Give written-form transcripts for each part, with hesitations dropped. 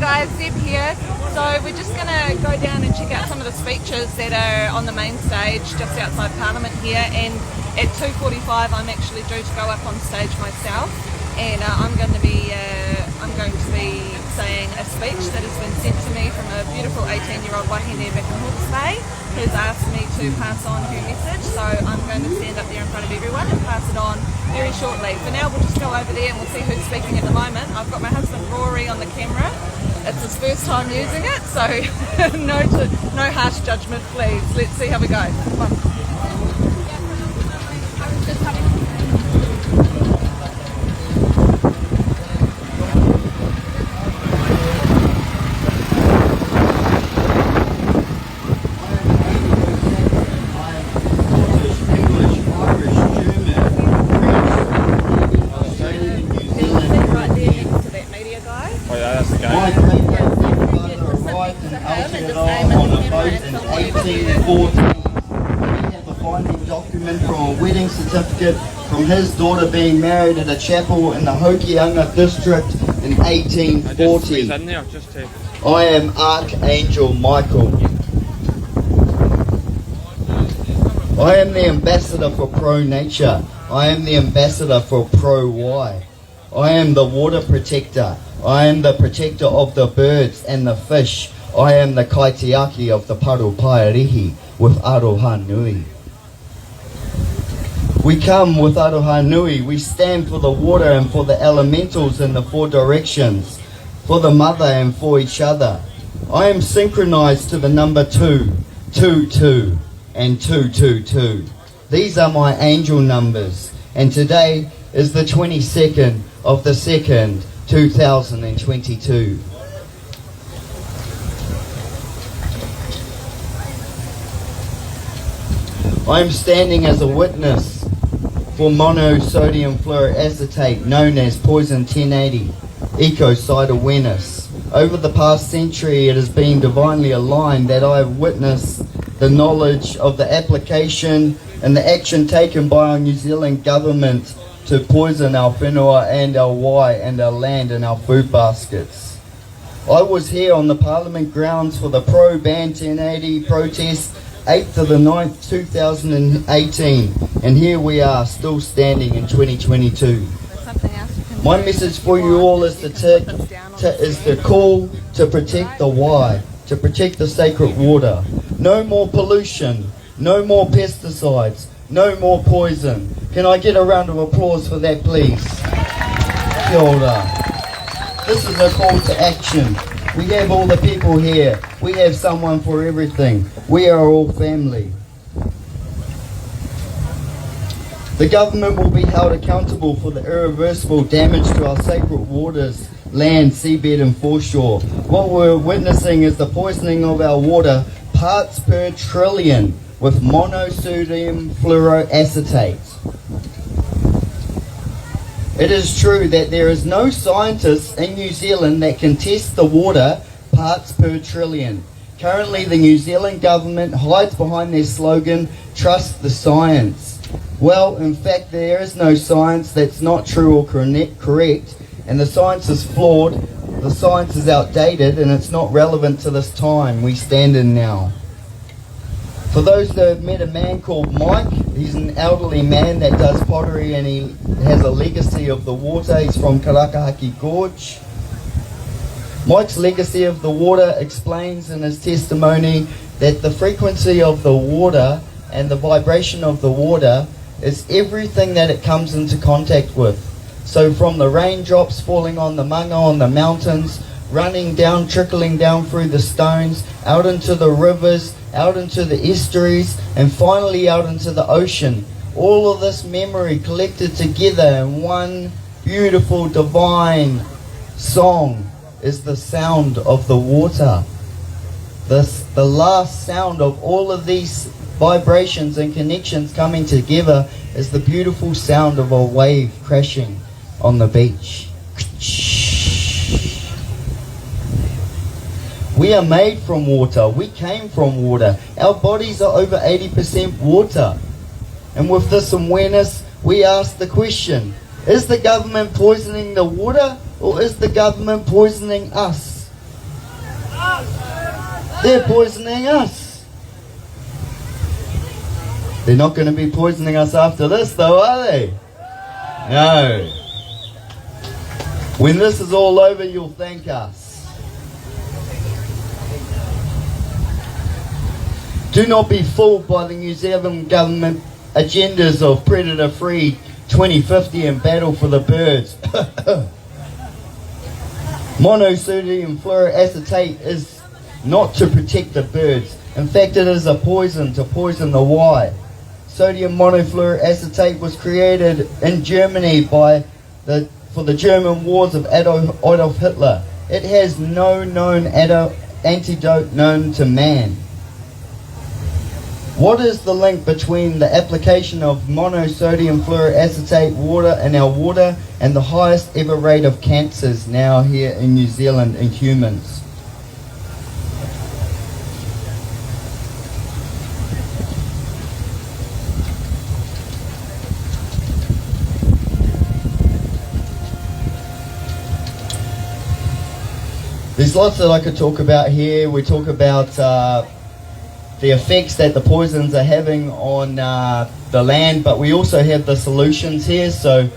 guys, Zeb here. So we're just going to go down and check out some of the speeches that are on the main stage just outside Parliament here, and at 2:45 I'm actually due to go up on stage myself, and I'm going to be saying a speech that has been sent to me from a beautiful 18-year-old wahine back in Hawke's Bay who's asked me to pass on her message. So I'm going to stand up there in front of everyone and pass it on very shortly. For now we'll just go over there and we'll see who's speaking at the moment. I've got my husband Rory on the camera. It's his first time using it, so no harsh judgment please. Let's see how we go. Come on. My great-grandfather arrived in Aotearoa on a boat in 1814. We have a finding document from a wedding certificate from his daughter being married at a chapel in the Hokianga district in 1840. I am Archangel Michael. I am the ambassador for pro-nature. I am the ambassador for pro-Y. I am the water protector. I am the protector of the birds and the fish. I am the kaitiaki of the Paru Paerihi with Aroha Nui. We come with Aroha Nui. We stand for the water and for the elementals in the four directions, for the mother and for each other. I am synchronized to the number 2, 2, 2 and 2, 2, 2. These are my angel numbers, and today is the 22nd of the 2nd, 2022. I am standing as a witness for monosodium fluoroacetate, known as poison 1080, ecocide awareness. Over the past century it has been divinely aligned that I have witnessed the knowledge of the application and the action taken by our New Zealand government to poison our whenua and our Y and our land and our food baskets. I was here on the Parliament grounds for the pro-ban 1080 protest 8th to the 9th 2018, and here we are still standing in 2022. My message for you all is the call to protect the Y, to protect the sacred water. No more pollution, no more pesticides, no more poison. Can I get a round of applause for that, please? Kia ora. This is a call to action. We have all the people here. We have someone for everything. We are all family. The government will be held accountable for the irreversible damage to our sacred waters, land, seabed and foreshore. What we're witnessing is the poisoning of our water, parts per trillion, with monosodium fluoroacetate. It is true that there is no scientist in New Zealand that can test the water parts per trillion. Currently the New Zealand government hides behind their slogan, trust the science. Well, in fact there is no science that's not true or correct, and the science is flawed, the science is outdated, and it's not relevant to this time we stand in now. For those that have met a man called Mike, he's an elderly man that does pottery and he has a legacy of the water. He's from Karakahaki Gorge. Mike's legacy of the water explains in his testimony that the frequency of the water and the vibration of the water is everything that it comes into contact with. So from the raindrops falling on the manga on the mountains, running down, trickling down through the stones, out into the rivers, out into the estuaries, and finally out into the ocean. All of this memory collected together in one beautiful divine song is the sound of the water. The last sound of all of these vibrations and connections coming together is the beautiful sound of a wave crashing on the beach. We are made from water. We came from water. Our bodies are over 80% water. And with this awareness, we ask the question, is the government poisoning the water or is the government poisoning us? They're poisoning us. They're not going to be poisoning us after this though, are they? No. When this is all over, you'll thank us. Do not be fooled by the New Zealand government agendas of predator-free 2050 and battle for the birds. Monosodium fluoroacetate is not to protect the birds. In fact, it is a poison to poison the Y. Sodium monofluoroacetate was created in Germany for the German wars of Adolf Hitler. It has no known antidote known to man. What is the link between the application of monosodium fluoroacetate water in our water and the highest ever rate of cancers now here in New Zealand in humans? There's lots that I could talk about here. We talk about the effects that the poisons are having on the land, but we also have the solutions here. So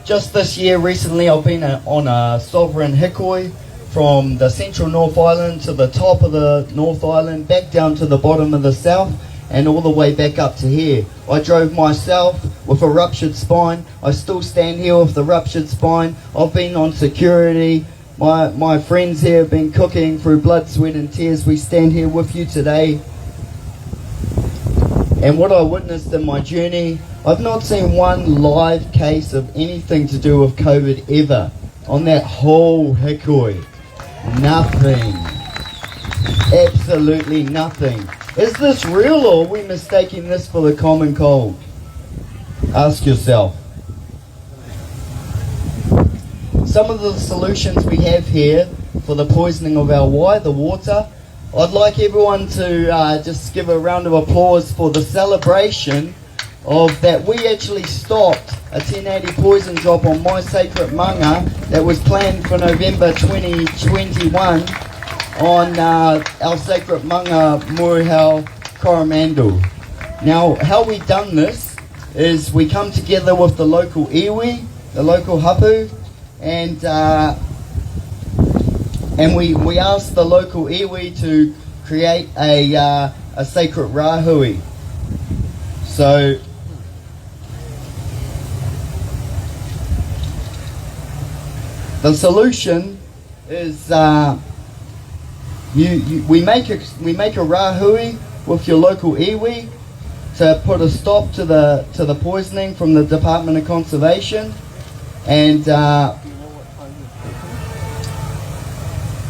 just this year, recently, I've been on a sovereign hikoi from the central North Island to the top of the North Island, back down to the bottom of the south, and all the way back up to here. I drove myself with a ruptured spine. I still stand here with the ruptured spine. I've been on security. My friends here have been cooking through blood, sweat and tears. We stand here with you today. And what I witnessed in my journey, I've not seen one live case of anything to do with COVID ever. On that whole hikoi. Nothing. Absolutely nothing. Is this real, or are we mistaking this for the common cold? Ask yourself. Some of the solutions we have here for the poisoning of our Y, the water, I'd like everyone to just give a round of applause for the celebration of that we actually stopped a 1080 poison drop on my sacred manga that was planned for November 2021 on our sacred manga Murihau Coromandel. Now, how we done this is we come together with the local iwi, the local hapu, and we asked the local iwi to create a sacred rahui. So the solution is we make a rahui with your local iwi to put a stop to the poisoning from the Department of Conservation, and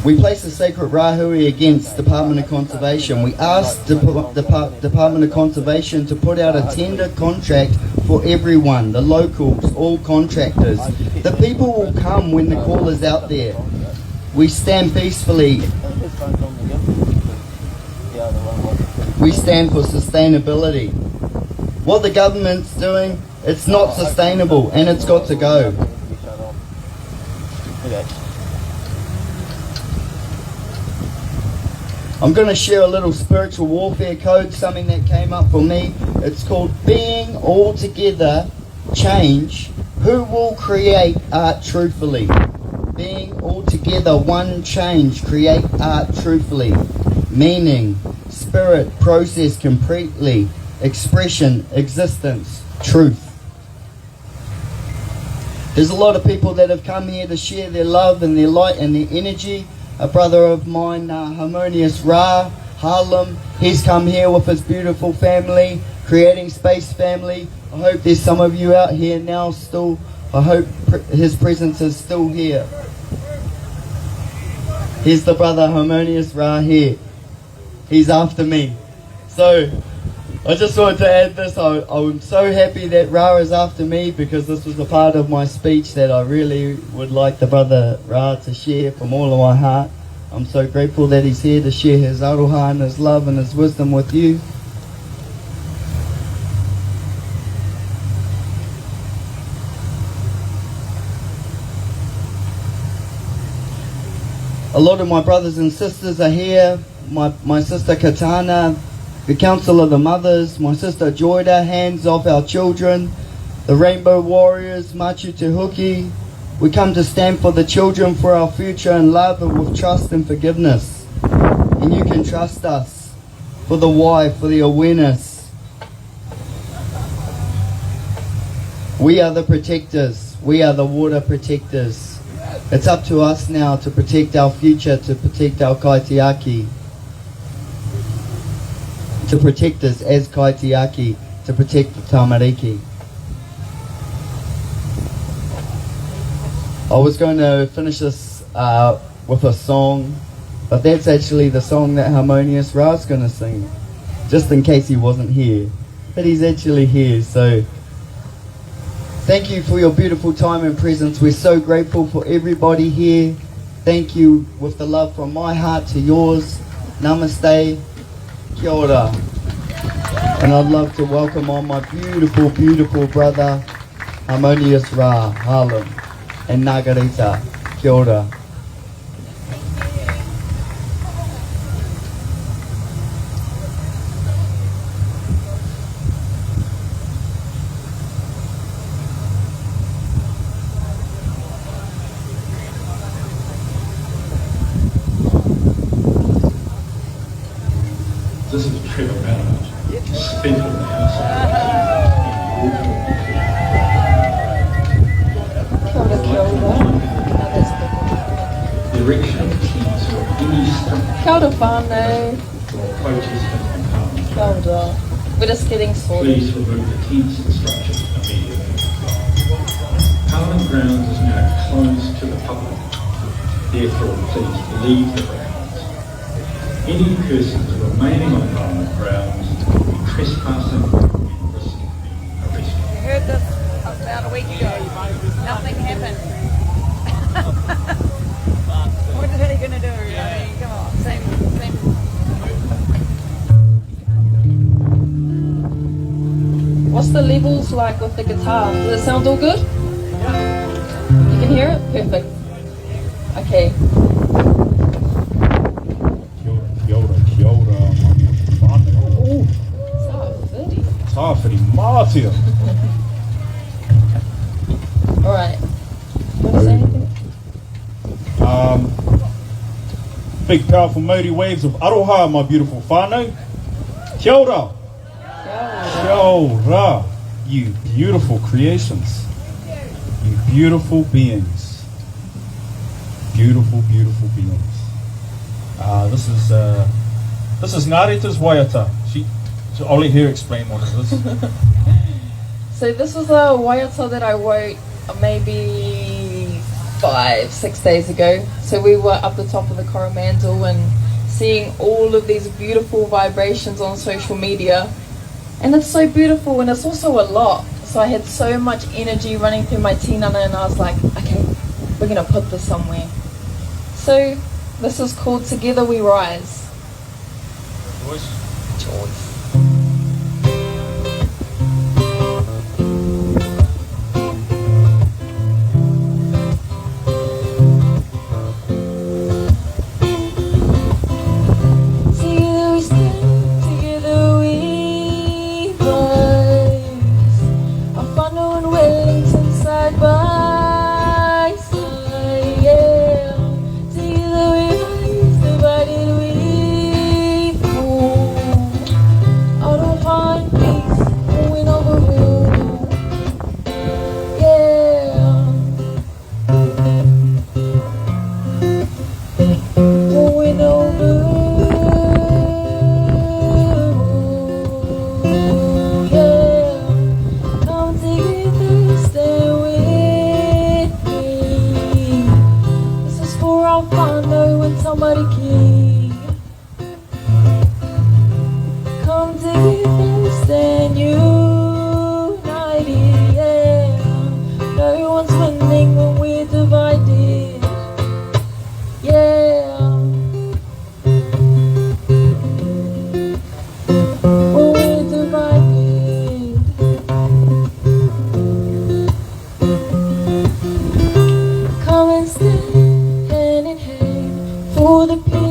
we place a sacred rahui against Department of Conservation. We asked Department of Conservation to put out a tender contract for everyone, the locals, all contractors. The people will come when the call is out there. We stand peacefully. We stand for sustainability. What the government's doing, it's not sustainable, and it's got to go. I'm going to share a little spiritual warfare code, something that came up for me. It's called Being Altogether Change. Who will create art truthfully? Being altogether one change, create art truthfully. Meaning, spirit, process completely, expression, existence, truth. There's a lot of people that have come here to share their love and their light and their energy. A brother of mine, Harmonious Ra, Harlem, he's come here with his beautiful family, Creating Space family. I hope there's some of you out here now still. I hope his presence is still here. Here's the brother Harmonious Ra here. He's after me. So, I just wanted to add this. I'm so happy that Ra is after me, because this was a part of my speech that I really would like the brother Ra to share from all of my heart. I'm so grateful that he's here to share his aroha and his love and his wisdom with you. A lot of my brothers and sisters are here. my sister Katana, the Council of the Mothers, my sister Joyda, Hands Off Our Children, the Rainbow Warriors, Machu Te Huki. We come to stand for the children, for our future and love, and with trust and forgiveness. And you can trust us for the why, for the awareness. We are the protectors. We are the water protectors. It's up to us now to protect our future, to protect our kaitiaki. To protect us as kaitiaki, to protect the tamariki. I was going to finish this with a song, but that's actually the song that Harmonious Ra's going to sing, just in case he wasn't here. But he's actually here, so thank you for your beautiful time and presence. We're so grateful for everybody here. Thank you with the love from my heart to yours. Namaste. Kia ora. And I'd love to welcome on my beautiful, beautiful brother, Harmonious Ra, Harlem, and Nagarita. Kia ora. This is Trevor Mallard, Speaker of the House the erection of tents or any structure Kia ora whānau. or protesting on Parliament. Kia ora. We're just getting started. Please remove the tents and structures immediately. Parliament grounds is now closed to the public. Therefore, please leave the grounds. Any persons remaining on Parliament grounds will be trespassing and risk being arrested. I heard this about a week ago. Nothing happened. What are they going to do? I mean, come on. Same. What's the levels like with the guitar? Does it sound all good? You can hear it? Perfect. Okay. Kia ora, whānau. Ooh, it's 30. Tāwhiri mātia. Alright. Want to say anything? Big powerful Māori waves of aroha, my beautiful whānau. Kia ora. Kia ora, you beautiful creations. You beautiful beings. Beautiful, beautiful beings. This is Ngārita's waiata. So I'll let her explain what it is. So this was a waiata that I wrote maybe 5-6 days ago. So we were up the top of the Coromandel and seeing all of these beautiful vibrations on social media. And it's so beautiful, and it's also a lot. So I had so much energy running through my tinana, and I was like, okay, we're going to put this somewhere. So this is called Together We Rise. Choice. Come and stand hand in hand for the people.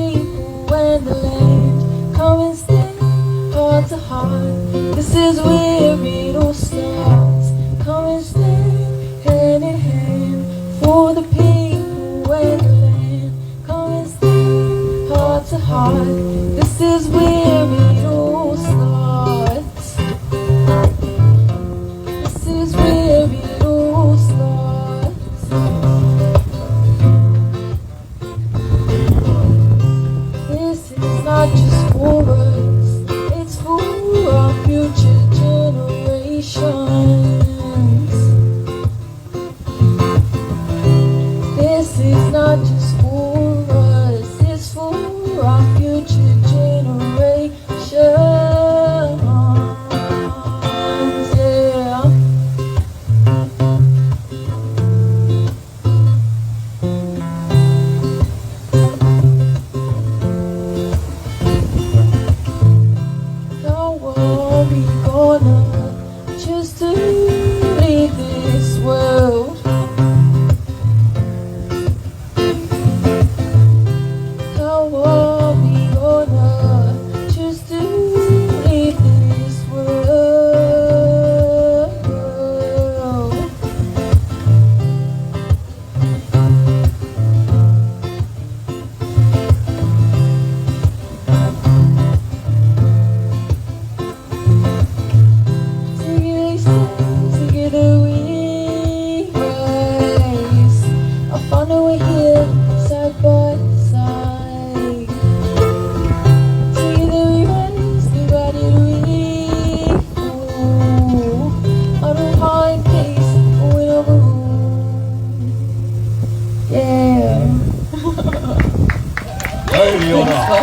Hey,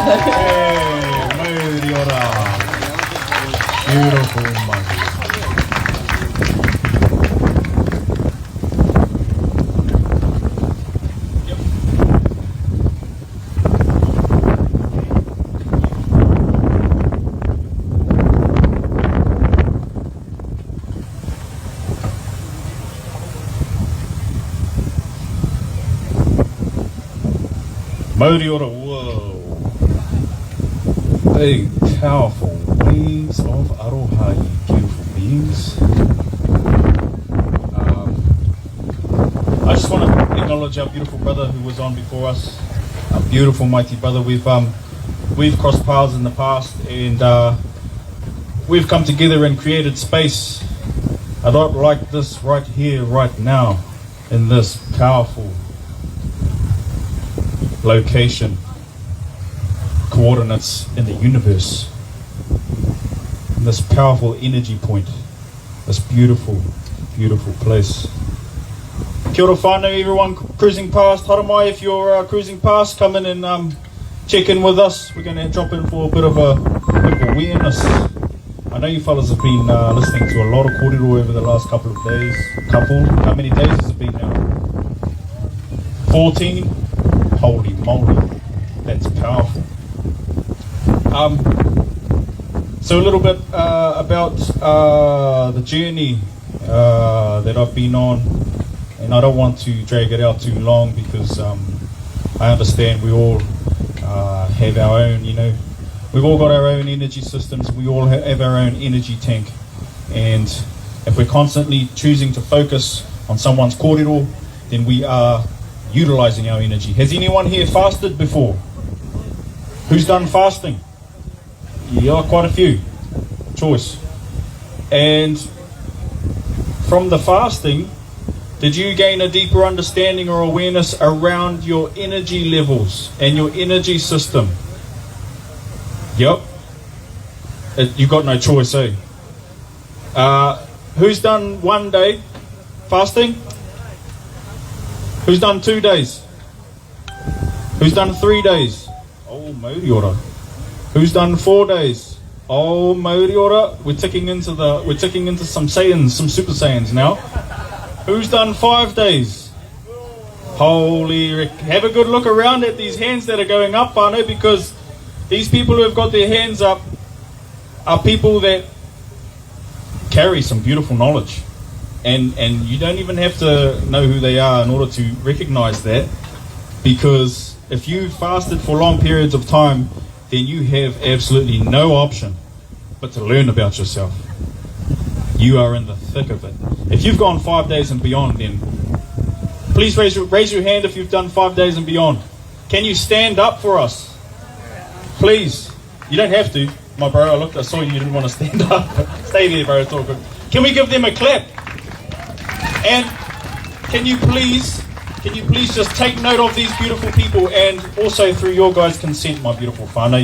mauri ora. Beautiful, mauri. Mauri ora, whoa. Big, powerful waves of aroha, you beautiful beings. I just want to acknowledge our beautiful brother who was on before us. Our beautiful, mighty brother. We've crossed paths in the past, and we've come together and created space a lot like this right here, right now, in this powerful location, coordinates in the universe, in this powerful energy point, this beautiful, beautiful place. Kia ora whānau, everyone cruising past. Haramai, if you're cruising past, come in and check in with us. We're going to drop in for a bit of awareness. I know you fellas have been listening to a lot of kōrero over the last couple of days. How many days has it been now? 14? Holy moly, that's powerful. So a little bit about the journey that I've been on, and I don't want to drag it out too long because I understand we all have our own, we've all got our own energy systems, we all have our own energy tank, and if we're constantly choosing to focus on someone's kōrero, then we are utilizing our energy. Has anyone here fasted before? Who's done fasting? Yeah, quite a few. Choice. And from the fasting, did you gain a deeper understanding or awareness around your energy levels and your energy system? Yep. You got no choice, eh? Who's done 1 day fasting? Who's done 2 days? Who's done 3 days? Oh, mauri ora. Who's done 4 days? Oh, mauri ora. We're ticking into some Saiyans, some Super Saiyans now. Who's done 5 days? Holy, have a good look around at these hands that are going up, whānau, because these people who have got their hands up are people that carry some beautiful knowledge. And you don't even have to know who they are in order to recognize that, because if you fasted for long periods of time, then you have absolutely no option but to learn about yourself. You are in the thick of it. If you've gone 5 days and beyond, then please raise your hand if you've done 5 days and beyond. Can you stand up for us? Please. You don't have to. My bro, I saw you didn't want to stand up. Stay there, bro. It's all good. Can we give them a clap? And can you please just take note of these beautiful people, and also through your guys' consent, my beautiful whānau,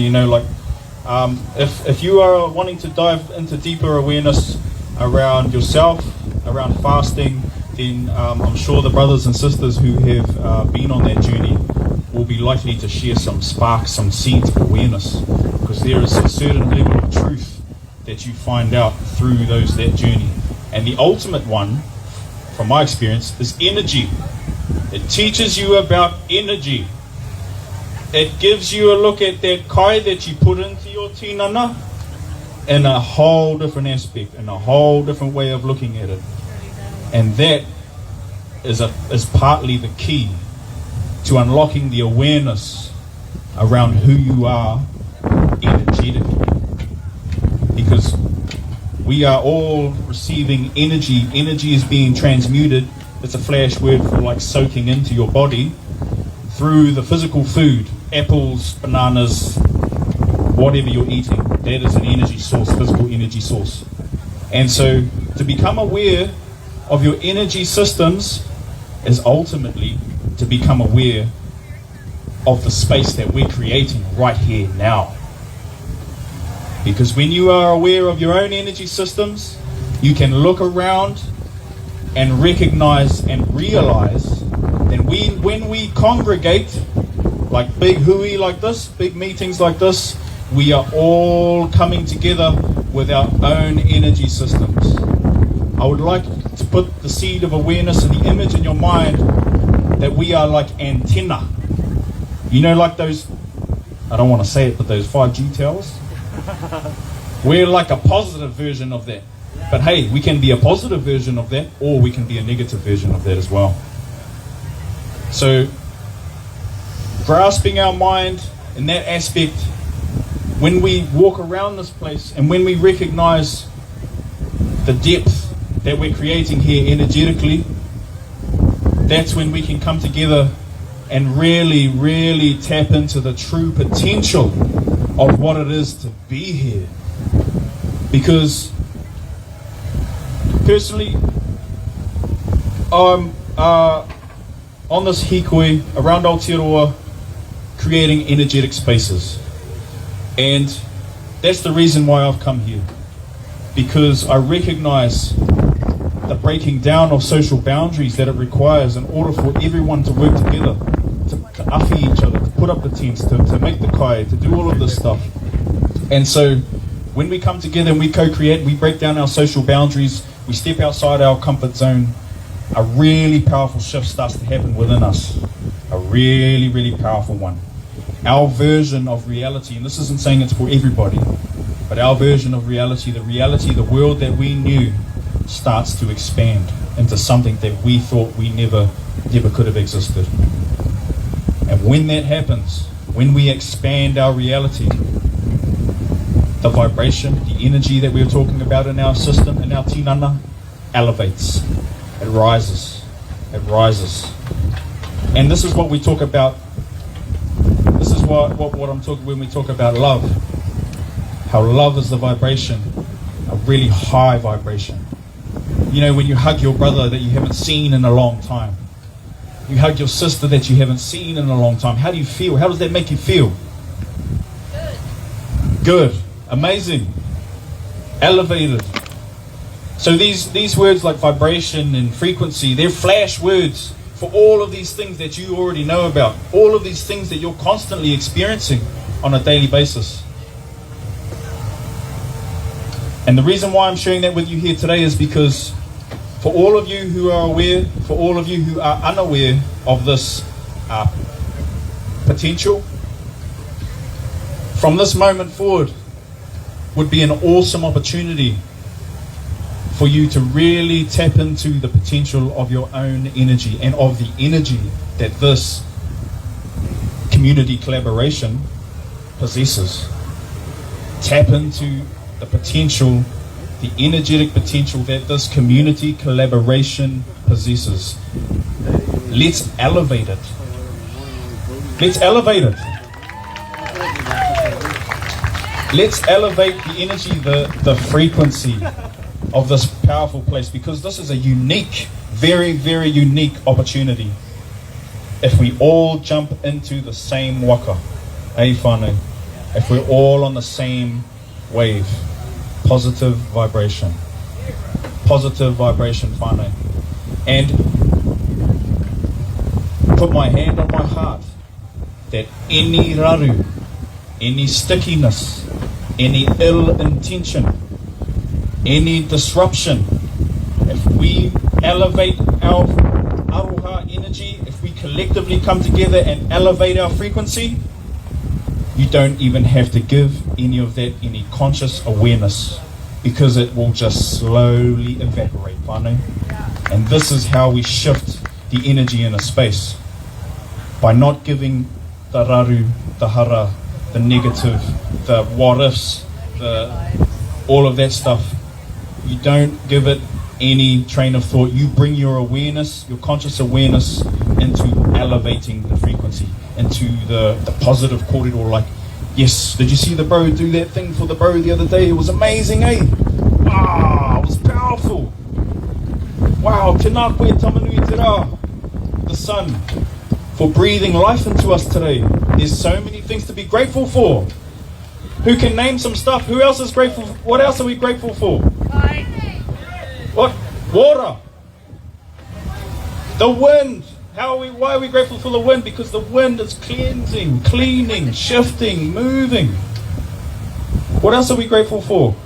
if you are wanting to dive into deeper awareness around yourself, around fasting, then I'm sure the brothers and sisters who have been on that journey will be likely to share some sparks, some seeds of awareness, because there is a certain level of truth that you find out through that journey. And the ultimate one, from my experience, is energy. It teaches you about energy. It gives you a look at that kai that you put into your tinana in a whole different aspect, in a whole different way of looking at it. And that is partly the key to unlocking the awareness around who you are energetically. Because we are all receiving energy. Energy is being transmuted. It's a flash word for like soaking into your body through the physical food, apples, bananas, whatever you're eating. That is an energy source, physical energy source. And so to become aware of your energy systems is ultimately to become aware of the space that we're creating right here now. Because when you are aware of your own energy systems, you can look around and recognize and realize that when we congregate, like big hui like this, big meetings like this, we are all coming together with our own energy systems. I would like to put the seed of awareness and the image in your mind that we are like antenna. You know, like those, I don't want to say it, but those 5G towers? We're like a positive version of that. But hey, we can be a positive version of that, or we can be a negative version of that as well. So, grasping our mind in that aspect, when we walk around this place and when we recognize the depth that we're creating here energetically, that's when we can come together and really, really tap into the true potential of what it is to be here. Because personally, I'm on this hikoi around Aotearoa creating energetic spaces. And that's the reason why I've come here. Because I recognize the breaking down of social boundaries that it requires in order for everyone to work together, to afi each other, to put up the tents, to make the kai, to do all of this stuff. And so when we come together and we co-create, we break down our social boundaries, we step outside our comfort zone, a really powerful shift starts to happen within us. A really, really powerful one. Our version of reality, and this isn't saying it's for everybody, but our version of reality, the world that we knew, starts to expand into something that we thought we never could have existed. And when that happens, when we expand our reality, the vibration, the energy that we were talking about in our system, in our tinana, elevates. It rises. It rises. And this is what we talk about. This is what I'm talking when we talk about love. How love is the vibration, a really high vibration. You know, when you hug your brother that you haven't seen in a long time. You hug your sister that you haven't seen in a long time. How do you feel? How does that make you feel? Good. Amazing. Elevated. So these words like vibration and frequency, they're flash words for all of these things that you already know about. All of these things that you're constantly experiencing on a daily basis. And the reason why I'm sharing that with you here today is because for all of you who are aware, for all of you who are unaware of this potential, from this moment forward would be an awesome opportunity for you to really tap into the potential of your own energy and of the energy that this community collaboration possesses. Tap into the potential, the energetic potential that this community collaboration possesses. Let's elevate it. Let's elevate it. Let's elevate the energy, the frequency of this powerful place, because this is a unique, very, very unique opportunity. If we all jump into the same waka, whānau, if we're all on the same wave, positive vibration, whānau, and put my hand on my heart that any raru, any stickiness, any ill intention, any disruption, if we elevate our aroha energy, if we collectively come together and elevate our frequency, you don't even have to give any of that any conscious awareness, because it will just slowly evaporate, whānau. And this is how we shift the energy in a space, by not giving the raru, the hara, the negative, the what ifs, all of that stuff. You don't give it any train of thought. You bring your awareness, your conscious awareness, into elevating the frequency, into the positive corridor. Like, yes, did you see the bro do that thing for the bro the other day? It was amazing, eh? It was powerful. Wow, tēnā koe tamanui te rā, the sun, for breathing life into us today. There's so many things to be grateful for. Who can name some stuff? Who else is grateful? What else are we grateful for? What? Water. The wind. Why are we grateful for the wind? Because the wind is cleansing, cleaning, shifting, moving. What else are we grateful for?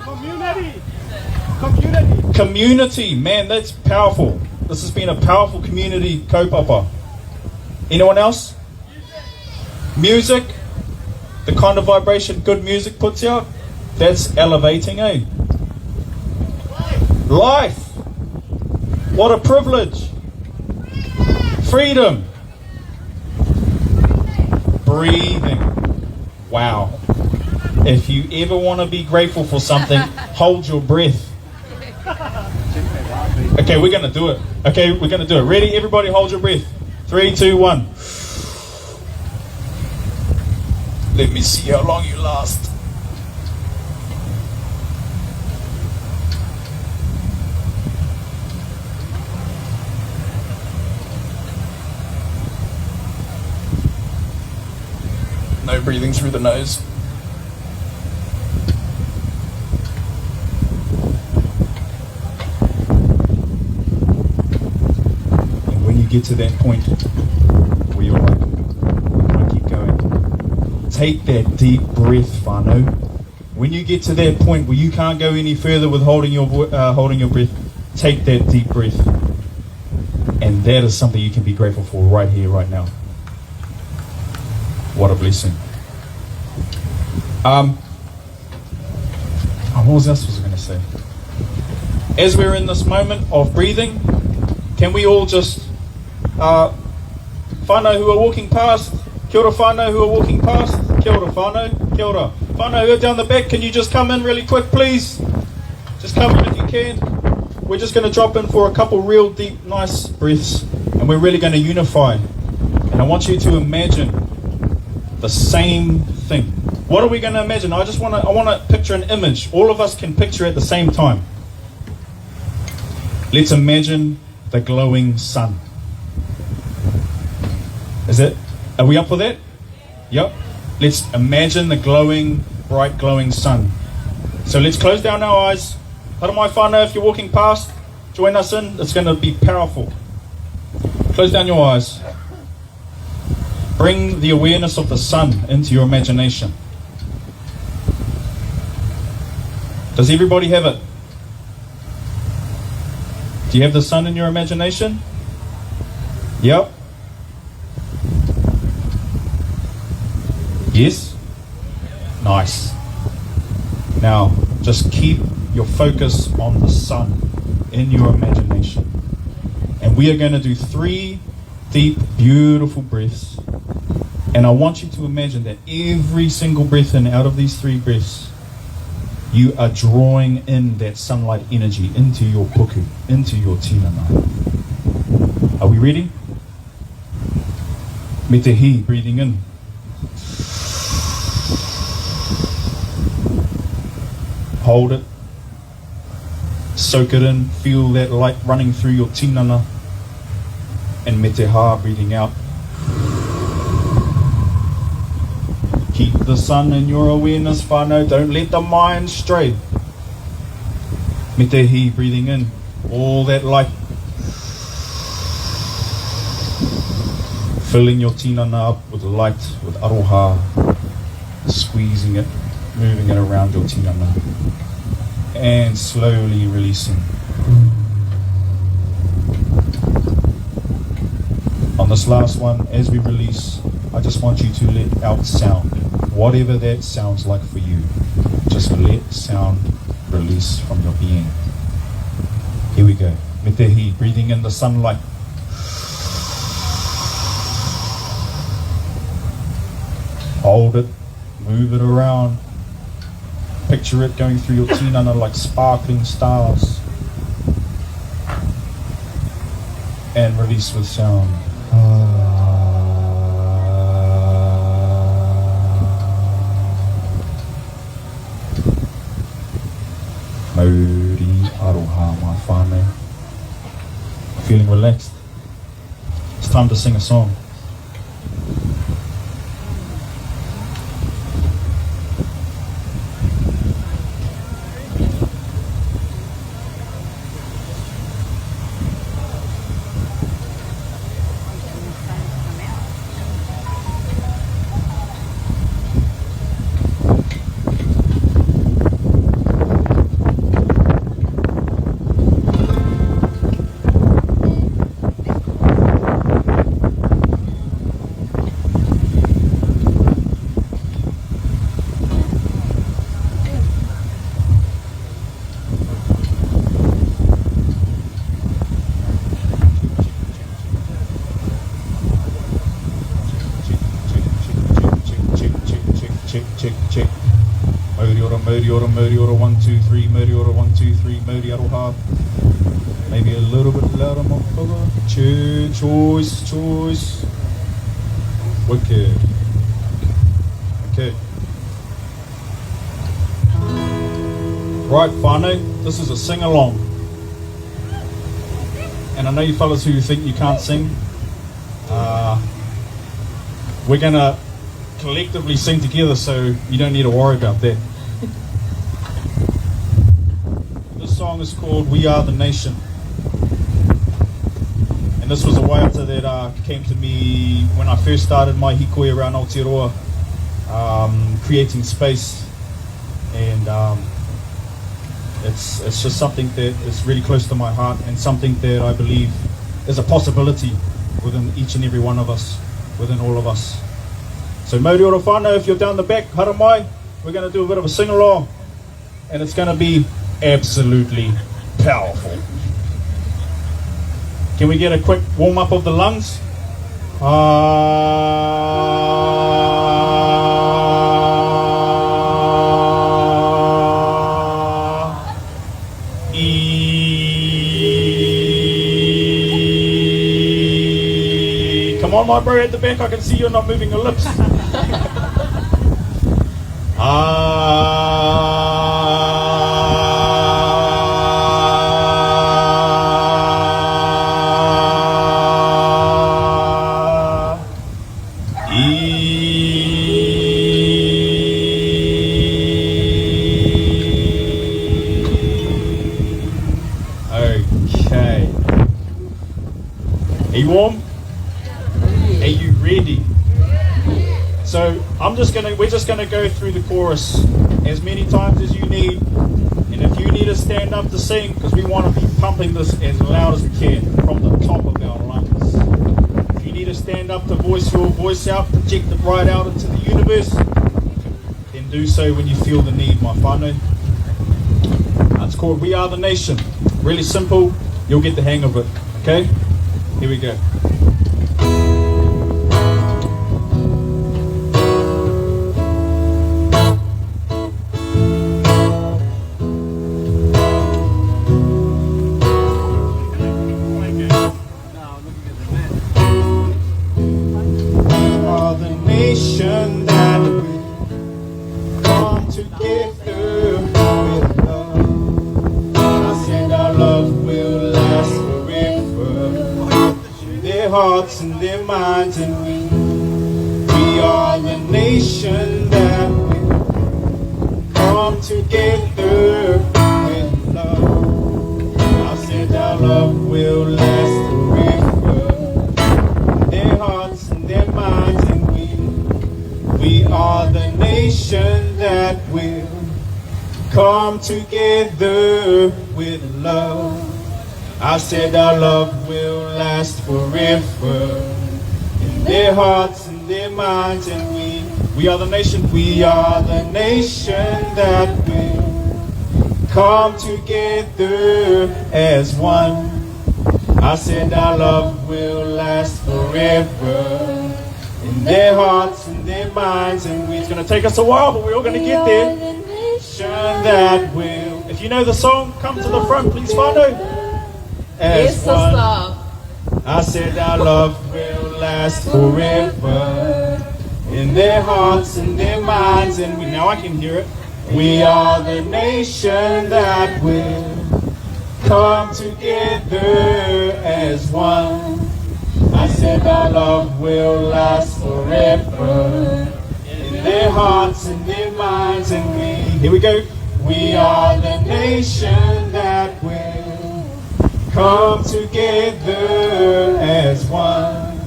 Community. Man, that's powerful. This has been a powerful community kaupapa. Anyone else? Music. The kind of vibration good music puts out. That's elevating, eh? Life. What a privilege. Freedom. Breathing. Wow. If you ever want to be grateful for something, hold your breath. Okay, we're going to do it. Okay, we're going to do it. Ready? Everybody hold your breath. 3, 2, 1. Let me see how long you last. No breathing through the nose. And when you get to that point where you're like, I keep going, take that deep breath, whānau. When you get to that point where you can't go any further with holding your breath, take that deep breath. And that is something you can be grateful for right here, right now. What a blessing. What was else was I going to say? As we're in this moment of breathing, can we all just whānau who are walking past, kia ora whānau who are walking past, kia ora whānau, kia ora. Whānau who are down the back, can you just come in really quick, please? Just come in if you can. We're just going to drop in for a couple real deep, nice breaths, and we're really going to unify. And I want you to imagine the same thing. What are we going to imagine? I want to picture an image. All of us can picture at the same time. Let's imagine the glowing sun. Are we up for that? Yep. Let's imagine the glowing, bright glowing sun. So let's close down our eyes. Haramai whānau, if you're walking past, join us in. It's going to be powerful. Close down your eyes. Bring the awareness of the sun into your imagination. Does everybody have it? Do you have the sun in your imagination? Yep. Yes? Nice. Now, just keep your focus on the sun in your imagination. And we are going to do 3 deep, beautiful breaths. And I want you to imagine that every single breath in out of these 3 breaths, you are drawing in that sunlight energy into your puku, into your tinana. Are we ready? Me te hi, breathing in. Hold it. Soak it in. Feel that light running through your tinana. And me te ha, breathing out. Keep the sun in your awareness, whānau. Don't let the mind stray. Me te hi, breathing in. All that light. Filling your tinana up with light, with aroha. Squeezing it, moving it around your tinana. And slowly releasing. On this last one, as we release, I just want you to let out sound. Whatever that sounds like for you, just let sound release from your being. Here we go. Me te hi, breathing in the sunlight. Hold it, move it around. Picture it going through your tinana like sparkling stars. And release with sound. Mauri aroha my whānau. Feeling relaxed? It's time to sing a song. check. Mauri ora, 1, 2, 3, Mauri ora, 1, 2, 3, Mauri aroha. Maybe a little bit louder, motherfucker. Choice. Wicked. Okay. Right, whānau, this is a sing-along. And I know you fellas who think you can't sing. We're going to collectively sing together, so you don't need to worry about that. This song is called We Are the Nation. And this was a waiata that came to me when I first started my hikoi around Aotearoa, creating space. And it's just something that is really close to my heart, and something that I believe is a possibility within each and every one of us, within all of us. So Mauri ora whānau, if you're down the back, haramai, we're going to do a bit of a sing-along, and it's going to be absolutely powerful. Can we get a quick warm-up of the lungs? Come on, my bro, at the back, I can see you're not moving your lips. Okay. Are you warm? Are you ready? So we're just gonna go through the chorus as many times as you need, and if you need to stand up to sing, because we want to be pumping this as loud as we can from the top of our lungs. If you need to stand up to voice your voice out, project it right out into the universe, then do so when you feel the need, my whānau. It's called We Are the Nation. Really simple, you'll get the hang of it. Okay? Here we go. Hearts and their minds, and we are the nation that will come together with love. I said our love will last forever. Their hearts and their minds, and we are the nation that will come together with love. I said our love will last forever in their hearts and their minds, and we are the nation, we are the nation that will come together as one. I said our love will last forever in their hearts and their minds, and it's going to take us a while, but we're all going to get there. Nation that will. If you know the song, come to the front, please, whānau. As one. I said our love will last forever in their hearts and their minds, and now I can hear it. We are the nation that will come together as one. I said our love will last forever in their hearts and their minds, and here we go. We are the nation that will come together as one.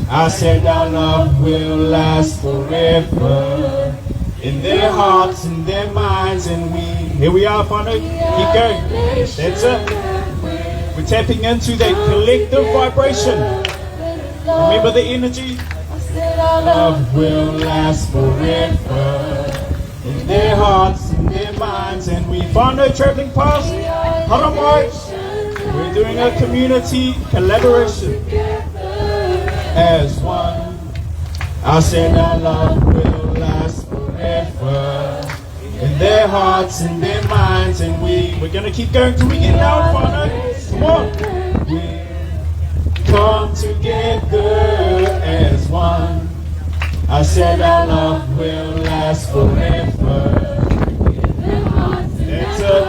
I said our love will last forever in their hearts and their minds, and here we are, whānau. Keep going. That's it. We're tapping into that collective vibration. Remember the energy? Love will last forever in their hearts and their minds, and whānau traveling past. Haramai. We're doing a community collaboration as one. I said our love will last forever their hearts and their minds, and we're gonna keep going till we get loud, Whānau. Come on. We'll come together as one. I said our love will last forever.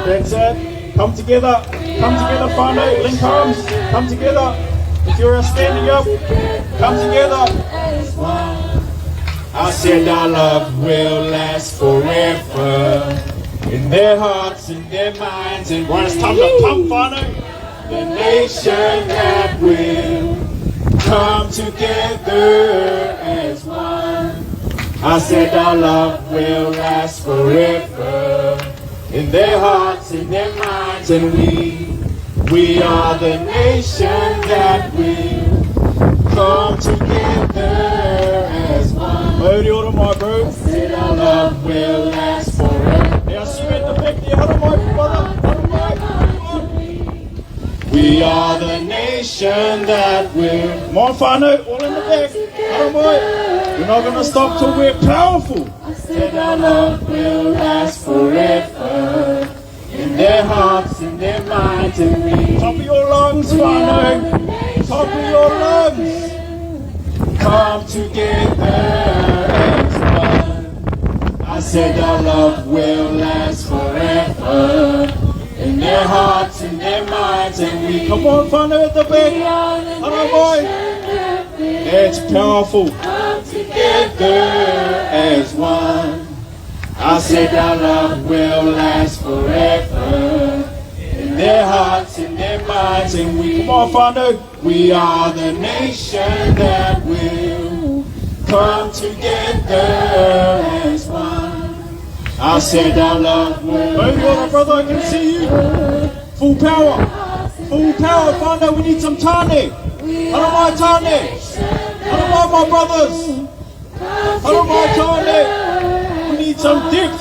That's it. Come together, Whānau. Link arms, come together. If you're standing up, come together. I said our love will last forever. In their hearts, in their minds, and when it's time to pump, Whānau. The nation that will come together as one. I said our love will last forever. In their hearts, in their minds, and we are the nation that will come together as one. Mauri ora mai, bro. I said our love will last forever. Yeah, see you at the back there. Hara mai, brother. Hara mai. We are the nation that will. Come on, Whānau, all in the back. Hara mai. We're not going to stop till we're powerful. I said our love will last forever. In their hearts, in their minds, and we. Top of your lungs, Whānau. Top of your lungs. Come together as one. I said our love will last forever. In their hearts, in their minds, and we. Come on, Whānau at the back. Hara mai. That's powerful. Come together as one. I said our love will last forever. In their hearts, in their minds, and we. Come on, Whānau. We are the nation that will come together as one. I said our love will. Hey, brother, brother, I can see you. Full power. Full power, Whānau. We need some tane. Hara mai tane. Hara mai, my brothers. Hara mai tane. We need some depth.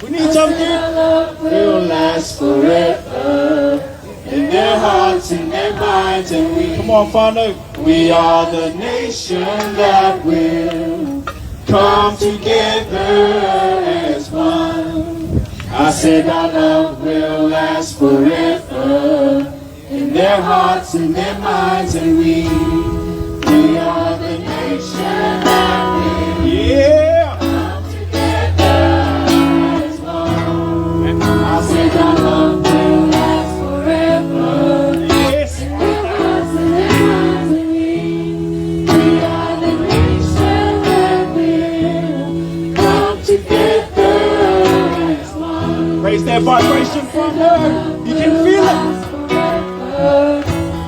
We need some depth. Will last forever. In their hearts, in their minds, and we. Come on, Whānau. We are the nation that will come together as one. I said our love will last forever. In their hearts, in their minds, and we are the nation that will. Yeah. Come together as one. I said our love will last forever. Yes. In their hearts, in their minds, and we are the nation that will come together as one. Raise that vibration from her. You can feel it.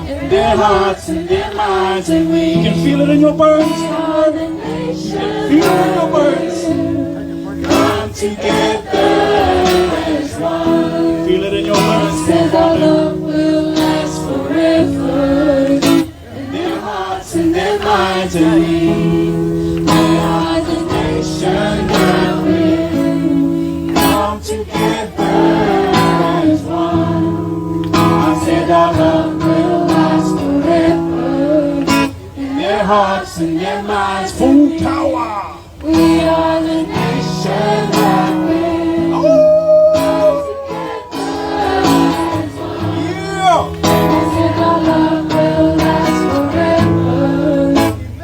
In their hearts, in their minds, and we. You can feel it in your bones. We are the nation. Feel it in your bones. Come together as one. Feel it in your bones. Said our love will last forever. In their hearts, in their minds, and we are the nation that will come together as one. I said our love will last forever. In their hearts, in their minds, full power. We are the nation that will. Oh! Yeah! I said our love will last forever.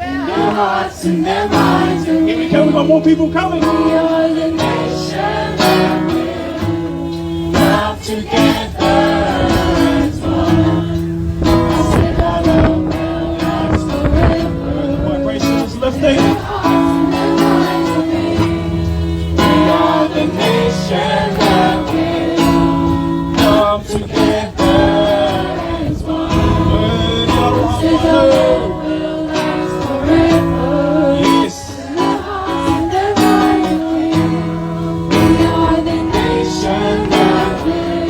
In their hearts, in their minds, and here we come. We got more people coming. We are the nation that will come together. Lifting. We are the nation that will come together as one. Said our love will last forever. Yes. In their hearts, in their minds, we are the nation that will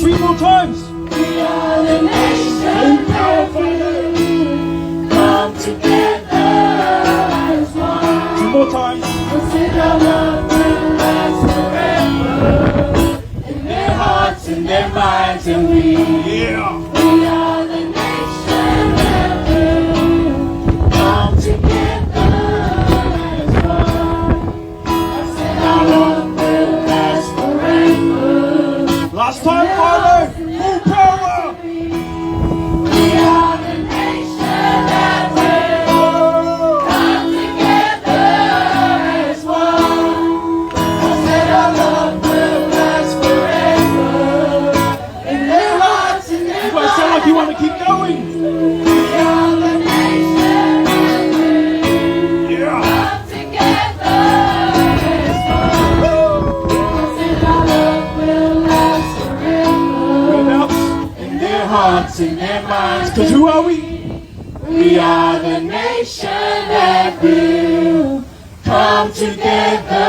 3 more times. We are the nation that will come together as one. 2 more times. We'll say our love will last forever in their hearts and their minds, and we Yeah. are the nation that will come together as one. I said our love will last forever. Last time, Father. Full power. We are the nation that will come together as one. I said our love will last forever in their hearts and their You guys sound like you want to keep going. We are the nation that will Yeah. come together as one. I said our love will last forever Whereabouts? in their hearts and their minds. Because who are we? We are the nation that will come together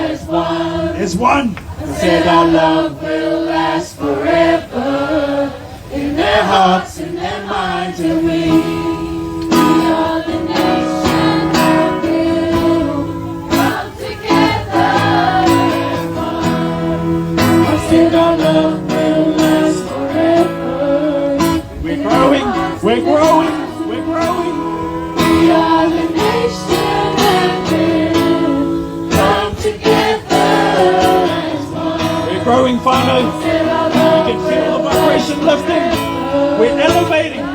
as one. There's one. Said our love will last forever in their hearts and their minds, and we are the nation that will come together as one. I said our love will last forever. We're growing. We're growing. We're growing. We are the nation that will come together as one. We're growing, Father. Said our You love can feel the vibration lifting. We're elevating.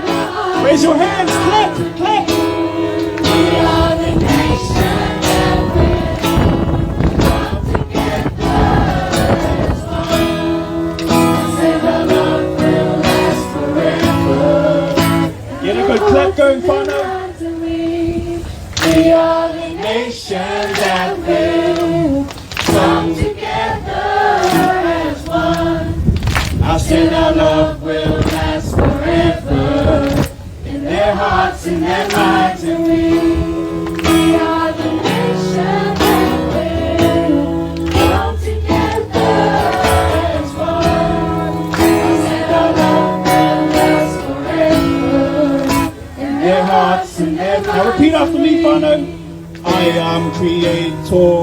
Raise your hands. Clap. Clap. we are the nation that will come together as one. Said our love will last forever. Get a good clap going, Father. We are the nation that will come together as one. I said our love will last forever in their hearts and their minds, and we are the nation that will come together as one. I said our love will last forever in their hearts and their Now minds. repeat after me, Father. I am creator.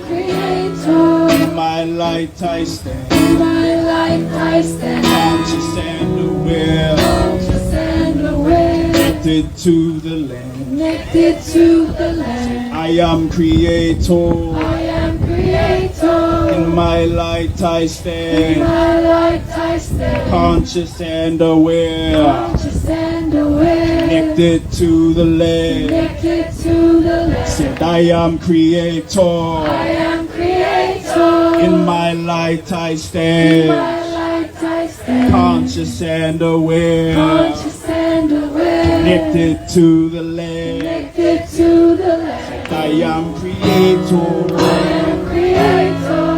Creator, In my light I stand. in my life I stand. Conscious and aware. Conscious and aware, Connected to the land. connected to the land. I am creator. I am creator. In my light I In stand. my life I stand. Conscious and aware. Conscious and aware, Connected to the land. connected to the land. Said I am creator. I am creator. In my light I In stand. my life I stand. Conscious and aware. Conscious and aware, Connected to the land. connected to the land. I am creator. I am creator.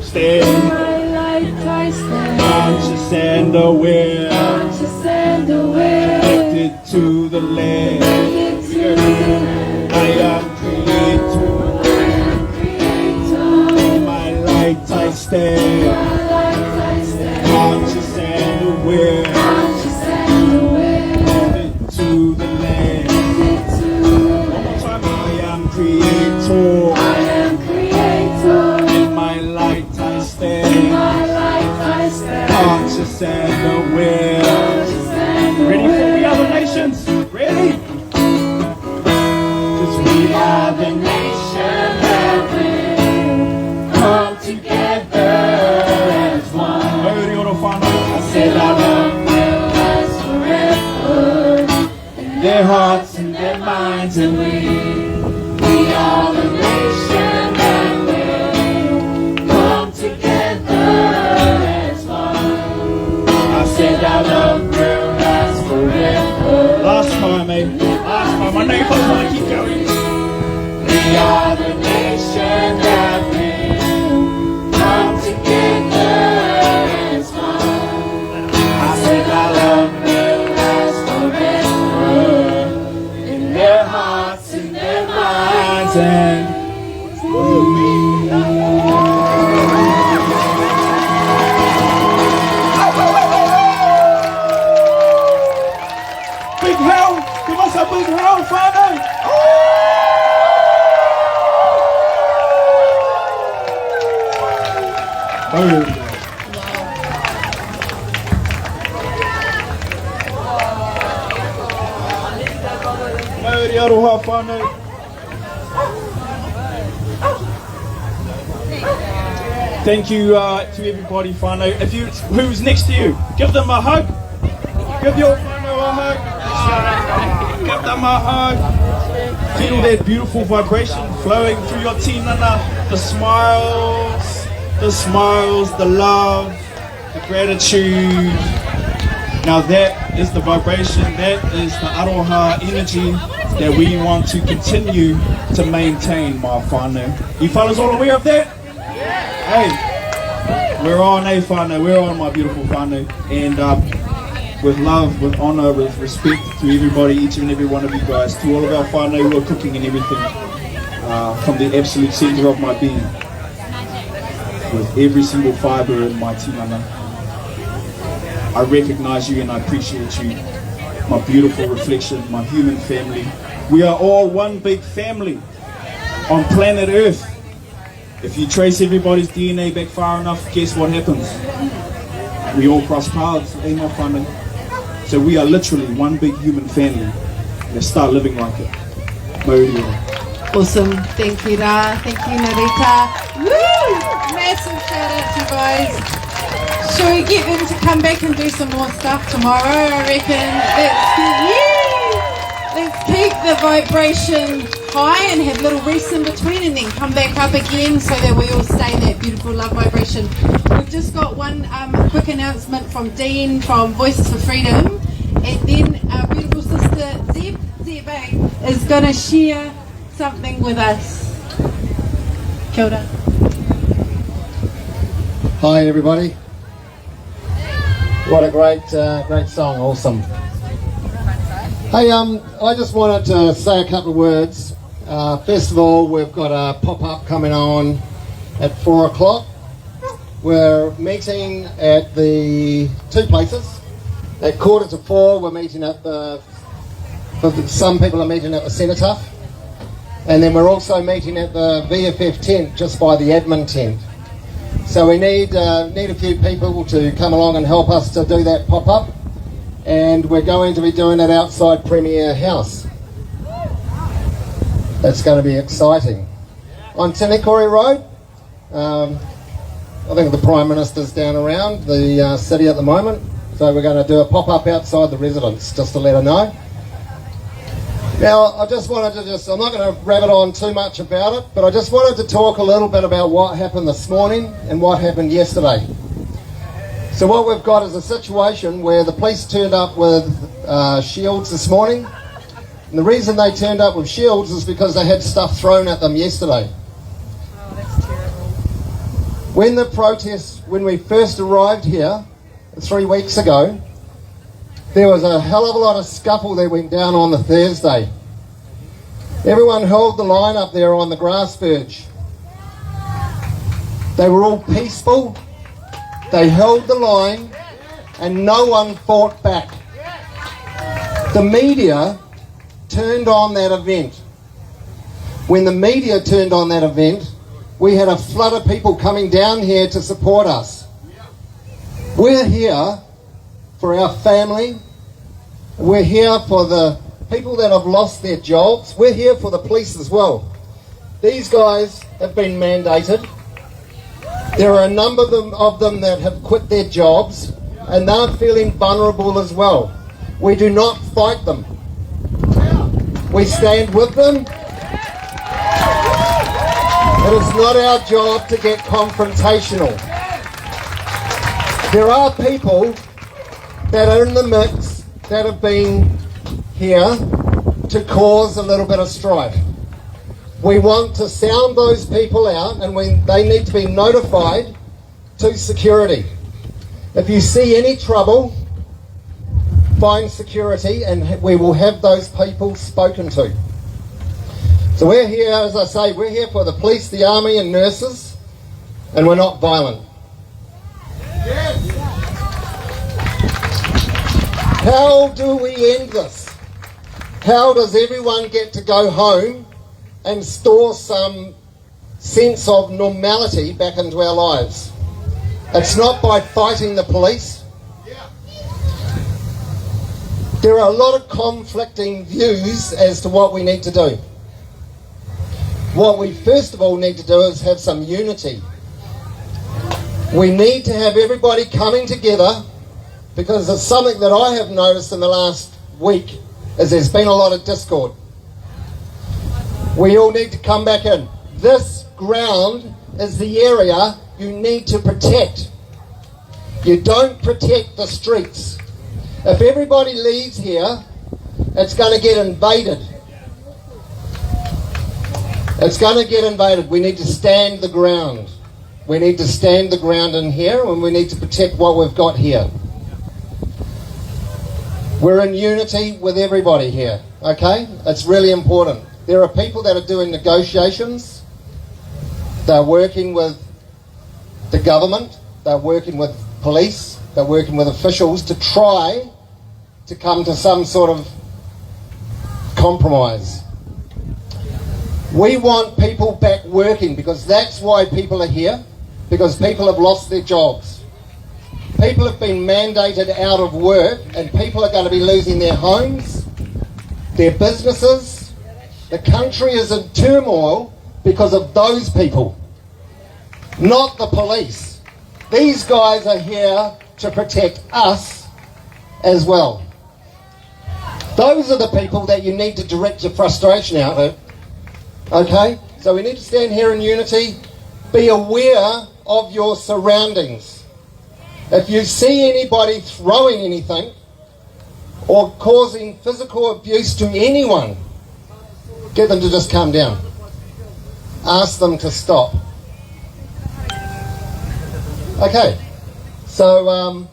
Stand. My life I stand. Conscious and aware. Conscious and aware, Connected to the land. connected to the land. I am creator. I am creator. In my light I stand. My life I stand. Conscious and aware. Conscious and aware, Connected to the land. connected to the One land. more time. I am creator. I am creator. In my light I stand. My life I stand. Conscious and aware. Conscious and aware. Ready for the other nations? Ready? 'Cause we are the Nation that will come together as one. Ori oro whanau. I said our love will last forever in their hearts and their minds, and we are the nation that will come together as one. I said our love will last forever. Last time, eh? Last time. I know you guys want to keep going. We are the nation that will come together as one. I said our love will last forever in their hearts and their minds, and big round, whānau. Oh. Mauri aroha whānau. Thank you to everybody, whānau. Who's next to you, give them a hug. Give your whānau a hug. Give them a hug. Feel that beautiful vibration flowing through your tinana. The smiles, the love, the gratitude. Now that is the vibration, that is the aroha energy that we want to continue to maintain, my whānau. You fellas all aware of that? Hey, we're on, whānau, we're on, my beautiful whānau. And with love, with honour, with respect to everybody, each and every one of you guys, to all of our whānau who are cooking and everything, from the absolute centre of my being, with every single fibre in my tinana. I recognise you and I appreciate you, my beautiful reflection, my human family. We are all one big family on planet Earth. If you trace everybody's DNA back far enough, guess what happens? We all cross paths, eh, my whānau? So we are literally one big human family. Let's start living like it. Mauri. Awesome. Thank you, Ra. Thank you, Narita. Woo! Massive shout out to you guys. Shall we get them to come back and do some more stuff tomorrow? I reckon. Let's keep the vibration high and have little rests in between and then come back up again so that we all stay in that beautiful love vibration. We've just got one quick announcement from Dean from Voices for Freedom, and then our beautiful sister Zeb is going to share something with us. Kia ora. Hi everybody. What a great song, awesome. Hey, I just wanted to say a couple of words. First of all, we've got a pop-up coming on at 4 o'clock. We're meeting at the two places. At 4:45, we're meeting at some people are meeting at the Cenotaph. And then we're also meeting at the VFF tent, just by the admin tent. So we need a few people to come along and help us to do that pop-up. And we're going to be doing it outside Premier House. That's going to be exciting. On Tinakori Road, I think the Prime Minister's down around the city at the moment. So we're going to do a pop-up outside the residence, just to let her know. Now, I just wanted to I'm not going to rabbit on too much about it, but I just wanted to talk a little bit about what happened this morning and what happened yesterday. So what we've got is a situation where the police turned up with shields this morning. And the reason they turned up with shields is because they had stuff thrown at them yesterday. Oh, that's terrible. When we first arrived here 3 weeks ago, there was a hell of a lot of scuffle that went down on the Thursday. Everyone held the line up there on the grass verge. They were all peaceful. They held the line and no one fought back. The media turned on that event. When the media turned on that event, we had a flood of people coming down here to support us. We're here for our family. We're here for the people that have lost their jobs. We're here for the police as well. These guys have been mandated. There are a number of them that have quit their jobs and they're feeling vulnerable as well. We do not fight them. We stand with them. It is not our job to get confrontational. There are people that are in the mix that have been here to cause a little bit of strife. We want to sound those people out and they need to be notified to security. If you see any trouble, find security and we will have those people spoken to. So we're here, as I say, we're here for the police, the army and nurses, and we're not violent. How do we end this? How does everyone get to go home and store some sense of normality back into our lives? It's not by fighting the police. There are a lot of conflicting views as to what we need to do. What we first of all need to do is have some unity. We need to have everybody coming together, because it's something that I have noticed in the last week is there's been a lot of discord. We all need to come back in. This ground is the area you need to protect. You don't protect the streets. If everybody leaves here, it's going to get invaded. It's going to get invaded. We need to stand the ground. We need to stand the ground in here, and we need to protect what we've got here. We're in unity with everybody here, okay? It's really important. There are people that are doing negotiations. They're working with the government. They're working with police. They're working with officials to try to come to some sort of compromise. We want people back working, because that's why people are here, because people have lost their jobs. People have been mandated out of work, and people are going to be losing their homes, their businesses. The country is in turmoil because of those people, not the police. These guys are here to protect us as well. Those are the people that you need to direct your frustration out at. Okay? So we need to stand here in unity. Be aware of your surroundings. If you see anybody throwing anything or causing physical abuse to anyone, get them to just calm down. Ask them to stop. Okay, so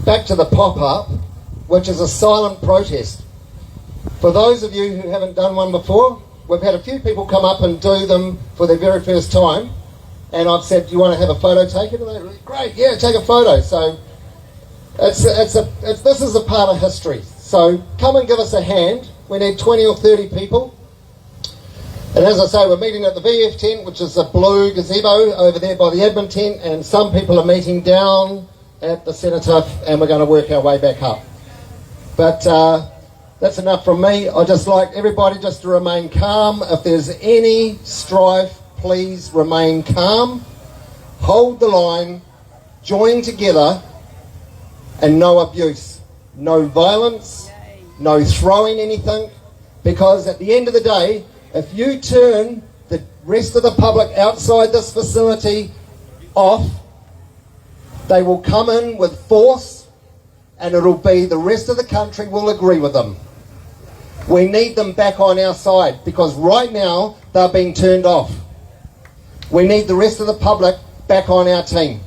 back to the pop-up, which is a silent protest. For those of you who haven't done one before, we've had a few people come up and do them for their very first time. And I've said, do you want to have a photo taken? And they're great, yeah, take a photo. So this is a part of history. So come and give us a hand. We need 20 or 30 people. And as I say, we're meeting at the VF tent, which is a blue gazebo over there by the admin tent, and some people are meeting down at the Cenotaph, and we're going to work our way back up. But that's enough from me. I'd just like everybody just to remain calm. If there's any strife, please remain calm, hold the line, join together, and no abuse, no violence, no throwing anything, because at the end of the day, if you turn the rest of the public outside this facility off, they will come in with force, and it'll be the rest of the country will agree with them. We need them back on our side, because right now they're being turned off. We need the rest of the public back on our team.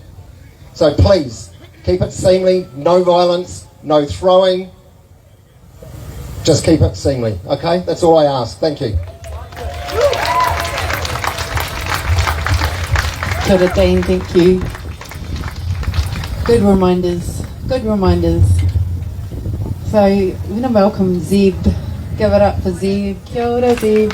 So please, keep it seemly, no violence, no throwing. Just keep it seemly, okay? That's all I ask. Thank you. Kia ora, Dean, thank you. Good reminders, good reminders. So, we're going to welcome Zeb. Give it up for Zeb. Kia ora, Zeb.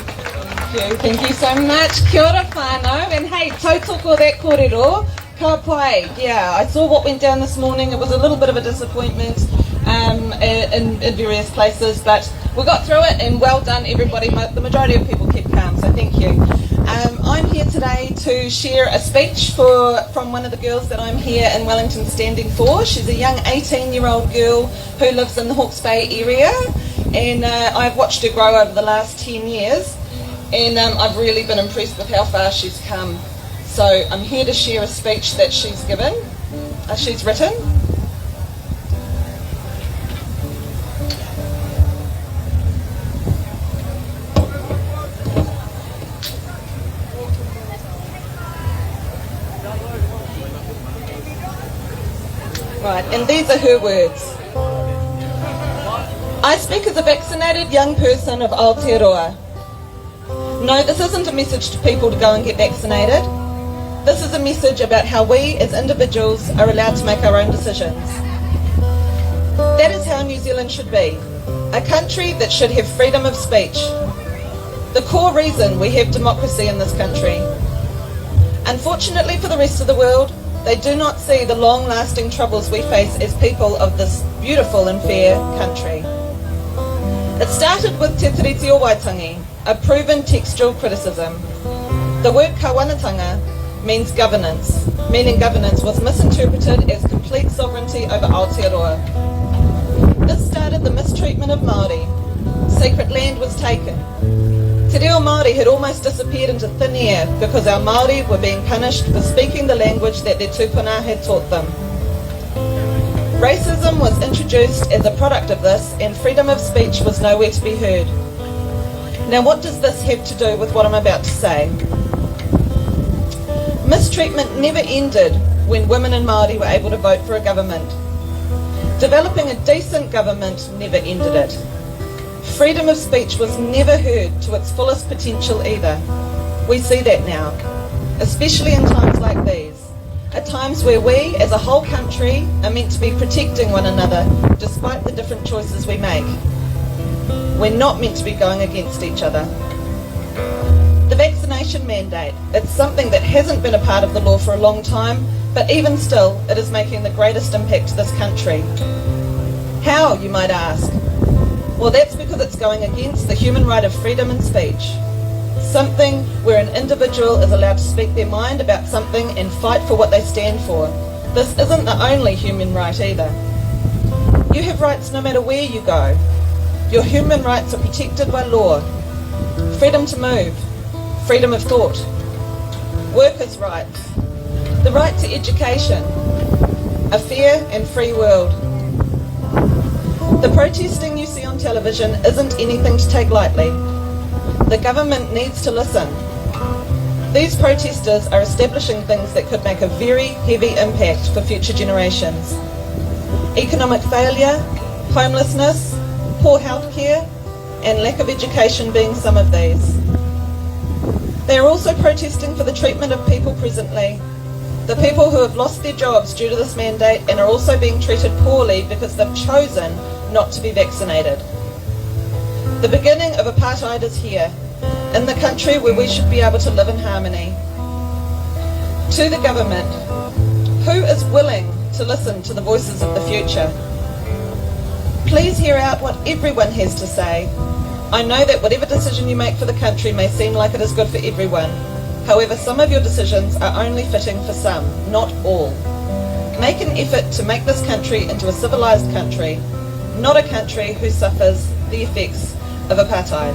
Thank you so much. Kia ora whānau. And hey, tautoko that kōrero, ka pai. Yeah, I saw what went down this morning. It was a little bit of a disappointment in various places, but we got through it, and well done everybody. The majority of people kept calm, so thank you. I'm here today to share a speech from one of the girls that I'm here in Wellington standing for. She's a young 18-year-old girl who lives in the Hawke's Bay area, and I've watched her grow over the last 10 years. And I've really been impressed with how far she's come. So I'm here to share a speech that she's given, she's written. Right, and these are her words. I speak as a vaccinated young person of Aotearoa. No, this isn't a message to people to go and get vaccinated. This is a message about how we as individuals are allowed to make our own decisions. That is how New Zealand should be. A country that should have freedom of speech. The core reason we have democracy in this country. Unfortunately for the rest of the world, they do not see the long-lasting troubles we face as people of this beautiful and fair country. It started with Te Tiriti o Waitangi, a proven textual criticism. The word kawanatanga means governance, meaning governance was misinterpreted as complete sovereignty over Aotearoa. This started the mistreatment of Māori. Sacred land was taken. Te reo Māori had almost disappeared into thin air because our Māori were being punished for speaking the language that their tupuna had taught them. Racism was introduced as a product of this, and freedom of speech was nowhere to be heard. Now, what does this have to do with what I'm about to say? Mistreatment never ended when women and Māori were able to vote for a government. Developing a decent government never ended it. Freedom of speech was never heard to its fullest potential either. We see that now, especially in times like these. At times where we, as a whole country, are meant to be protecting one another despite the different choices we make. We're not meant to be going against each other. The vaccination mandate, it's something that hasn't been a part of the law for a long time, but even still, it is making the greatest impact to this country. How, you might ask? Well, that's because it's going against the human right of freedom and speech. Something where an individual is allowed to speak their mind about something and fight for what they stand for. This isn't the only human right either. You have rights no matter where you go. Your human rights are protected by law. Freedom to move, freedom of thought, workers' rights, the right to education, a fair and free world. The protesting you see on television isn't anything to take lightly. The government needs to listen. These protesters are establishing things that could make a very heavy impact for future generations. Economic failure, homelessness, poor healthcare, and lack of education being some of these. They are also protesting for the treatment of people presently. The people who have lost their jobs due to this mandate and are also being treated poorly because they've chosen not to be vaccinated. The beginning of apartheid is here, in the country where we should be able to live in harmony. To the government, who is willing to listen to the voices of the future? Please hear out what everyone has to say. I know that whatever decision you make for the country may seem like it is good for everyone. However, some of your decisions are only fitting for some, not all. Make an effort to make this country into a civilised country, not a country who suffers the effects of apartheid.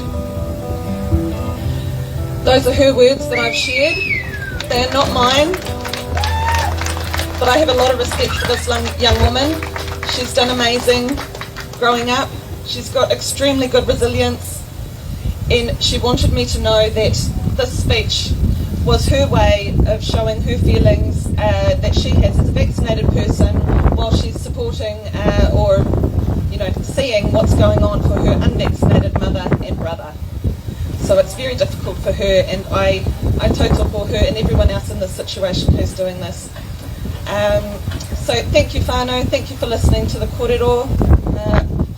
Those are her words that I've shared. They are not mine, but I have a lot of respect for this young woman. She's done amazing growing up. She's got extremely good resilience, and she wanted me to know that this speech was her way of showing her feelings that she has as a vaccinated person while she's supporting or seeing what's going on for her unvaccinated mother and brother. So it's very difficult for her, and I total for her and everyone else in this situation who's doing this. So thank you, whānau, thank you for listening to the kōrero.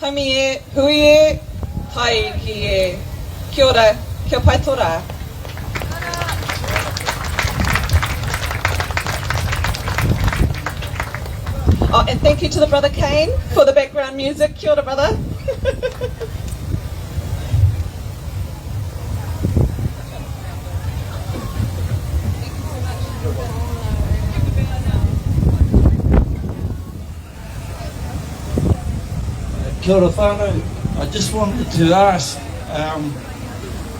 Haumi e, hui e, tai ki e. Kia ora, kia pai tō rā. Oh, and thank you to the brother Kane for the background music. Kia ora, brother. Kia ora whānau. I just wanted to ask, I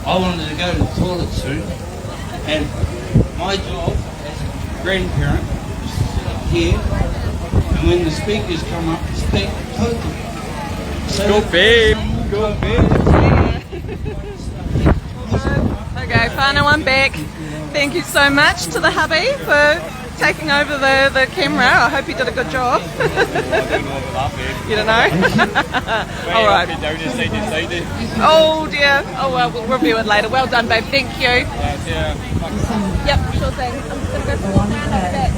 wanted to go to the toilet soon, and my job as a grandparent is to sit up here, and when the speakers come up to speak, total. So Go babe, go babe. Okay, whānau, I'm back. Thank you so much to the hubby for taking over the camera. I hope he did a good job. You don't know? All right. Oh dear. Oh well, we'll review it later. Well done, babe. Thank you. Yep, sure thing. I'm just going to go for one round at the back.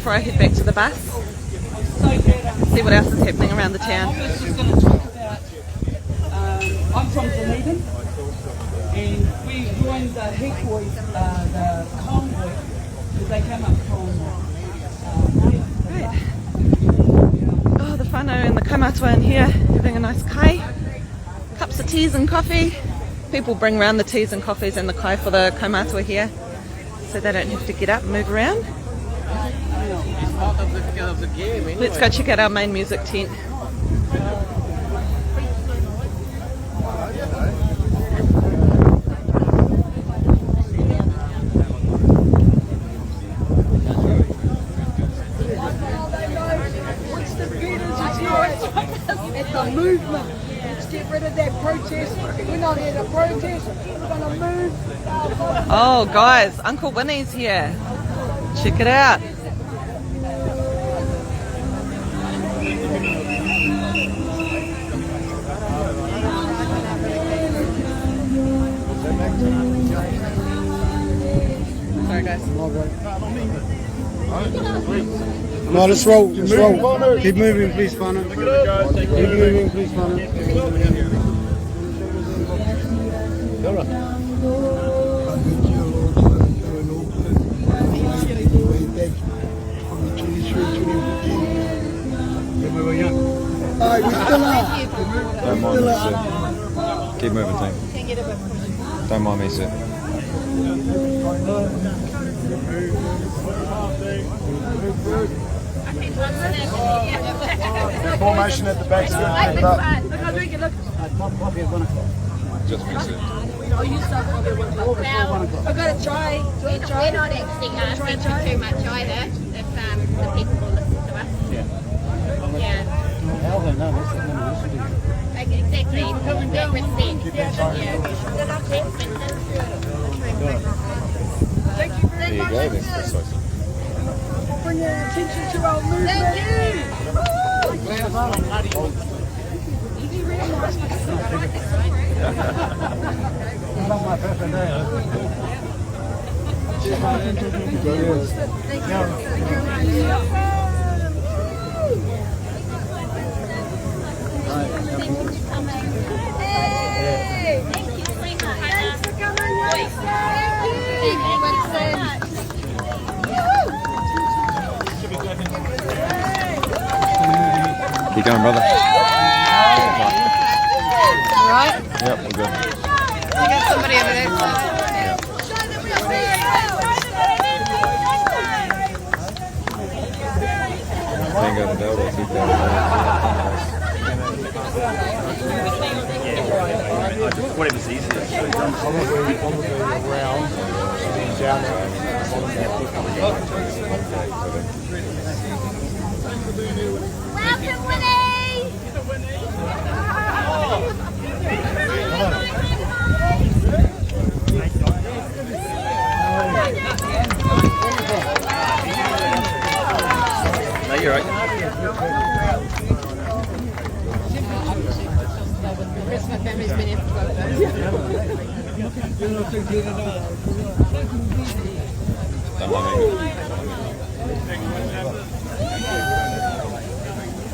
before I head back to the bus. See what else is happening around the town. I'm just going to talk about, I'm from Dunedin, and we joined the Hikoi, the convoy, because they came up from Right. Oh, the whānau and the kaumātua in here having a nice kai. Cups of teas and coffee. People bring around the teas and coffees and the kai for the kaumātua here, so they don't have to get up and move around. Let's go check out our main music tent. It's a movement. Let's get rid of that protest. We're not here to protest. We're going to move. Oh guys, Uncle Winnie's here. Check it out. Sorry guys. No, let's roll. Let's roll. Keep moving, please, Fana. Keep moving, please, Fana. Don't mind me, sir. Keep moving, team. Don't mind me, sir. Formation at the back. Just me, sir. I've got to try. We're not actually asking for too much either, if the people will listen to us. Yeah. Okay, exactly. That respect. There you go, that's precisely. Bring your attention to our movement. Keep going, brother. Alright? Yep, we're good. I got somebody over there. Tango the bell, we'll keep that. Whatever's easiest. Welcome, Winnie! No, you're right. The rest of my family's been here for 12 days.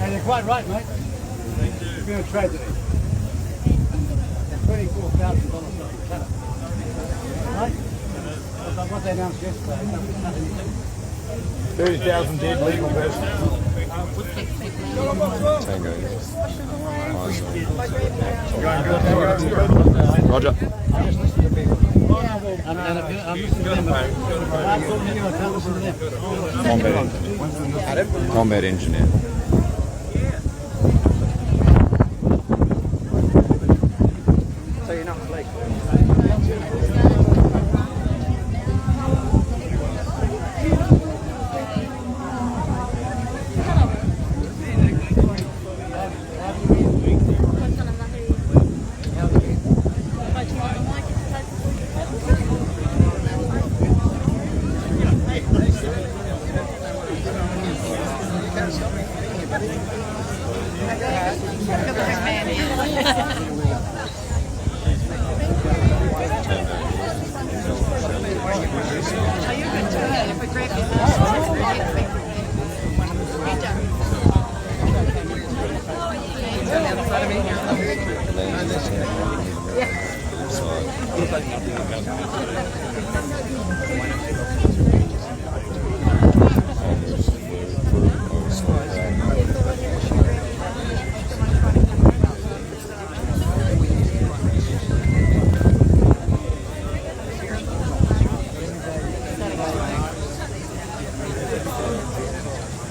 And you're quite right, mate. It's been a tragedy. $24,000 cut. Right? That's what they announced yesterday. 30,000 dead legal persons. Tango. Roger. Combat engineer. So you're not late.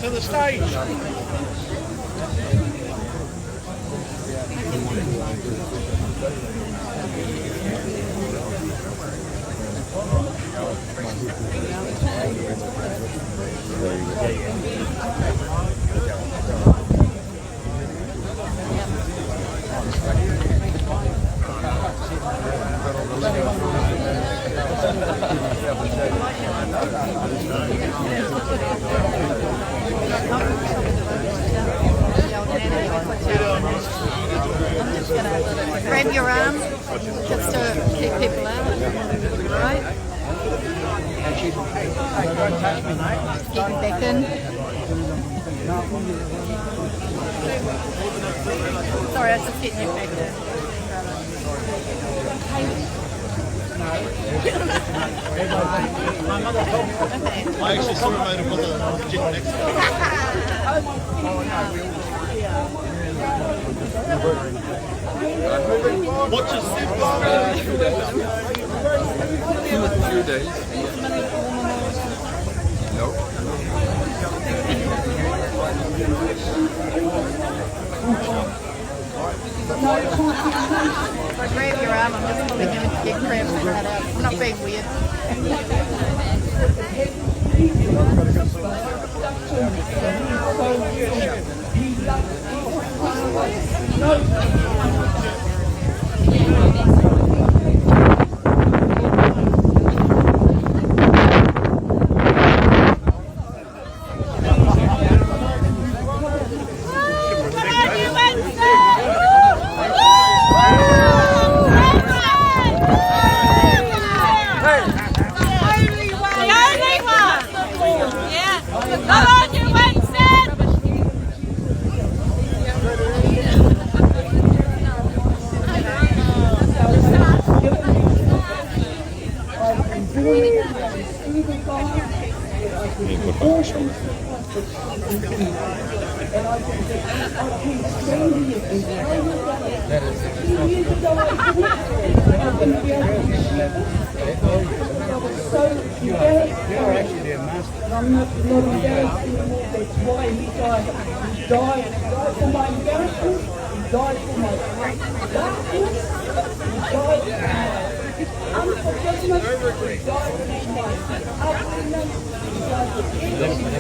to the stage. Grab your arm just to keep people out. Alright? Keep it back in. Sorry, I was just getting you back there. I actually saw him over the gym next to Watch your step, Few days. No. If I grab your arm, I'm just probably going to get cramps and cut out. I'm not being weird. I'm not embarrassed anymore. That's why he died. He died for my embarrassment. He died for my darkness. He died for my unforgiveness. He died for my ugliness. He died for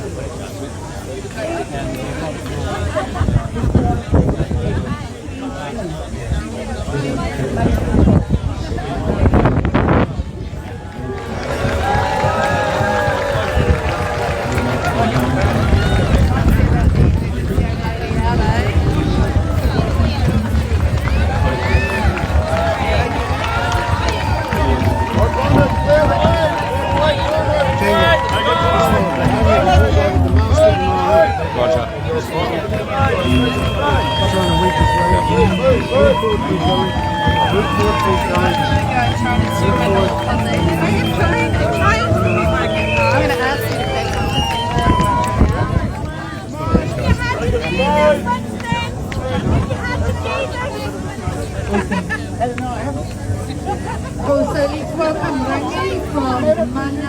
Oh, so let's welcome Rangi from Mana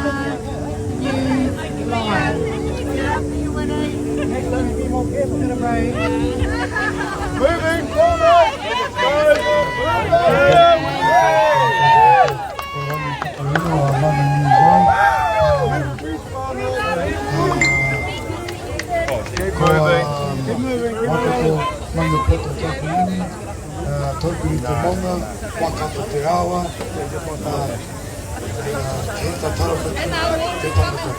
New Life. Moving forward! Tōku i te monga, wakato te awa, kenta tarawhiti, te tangata.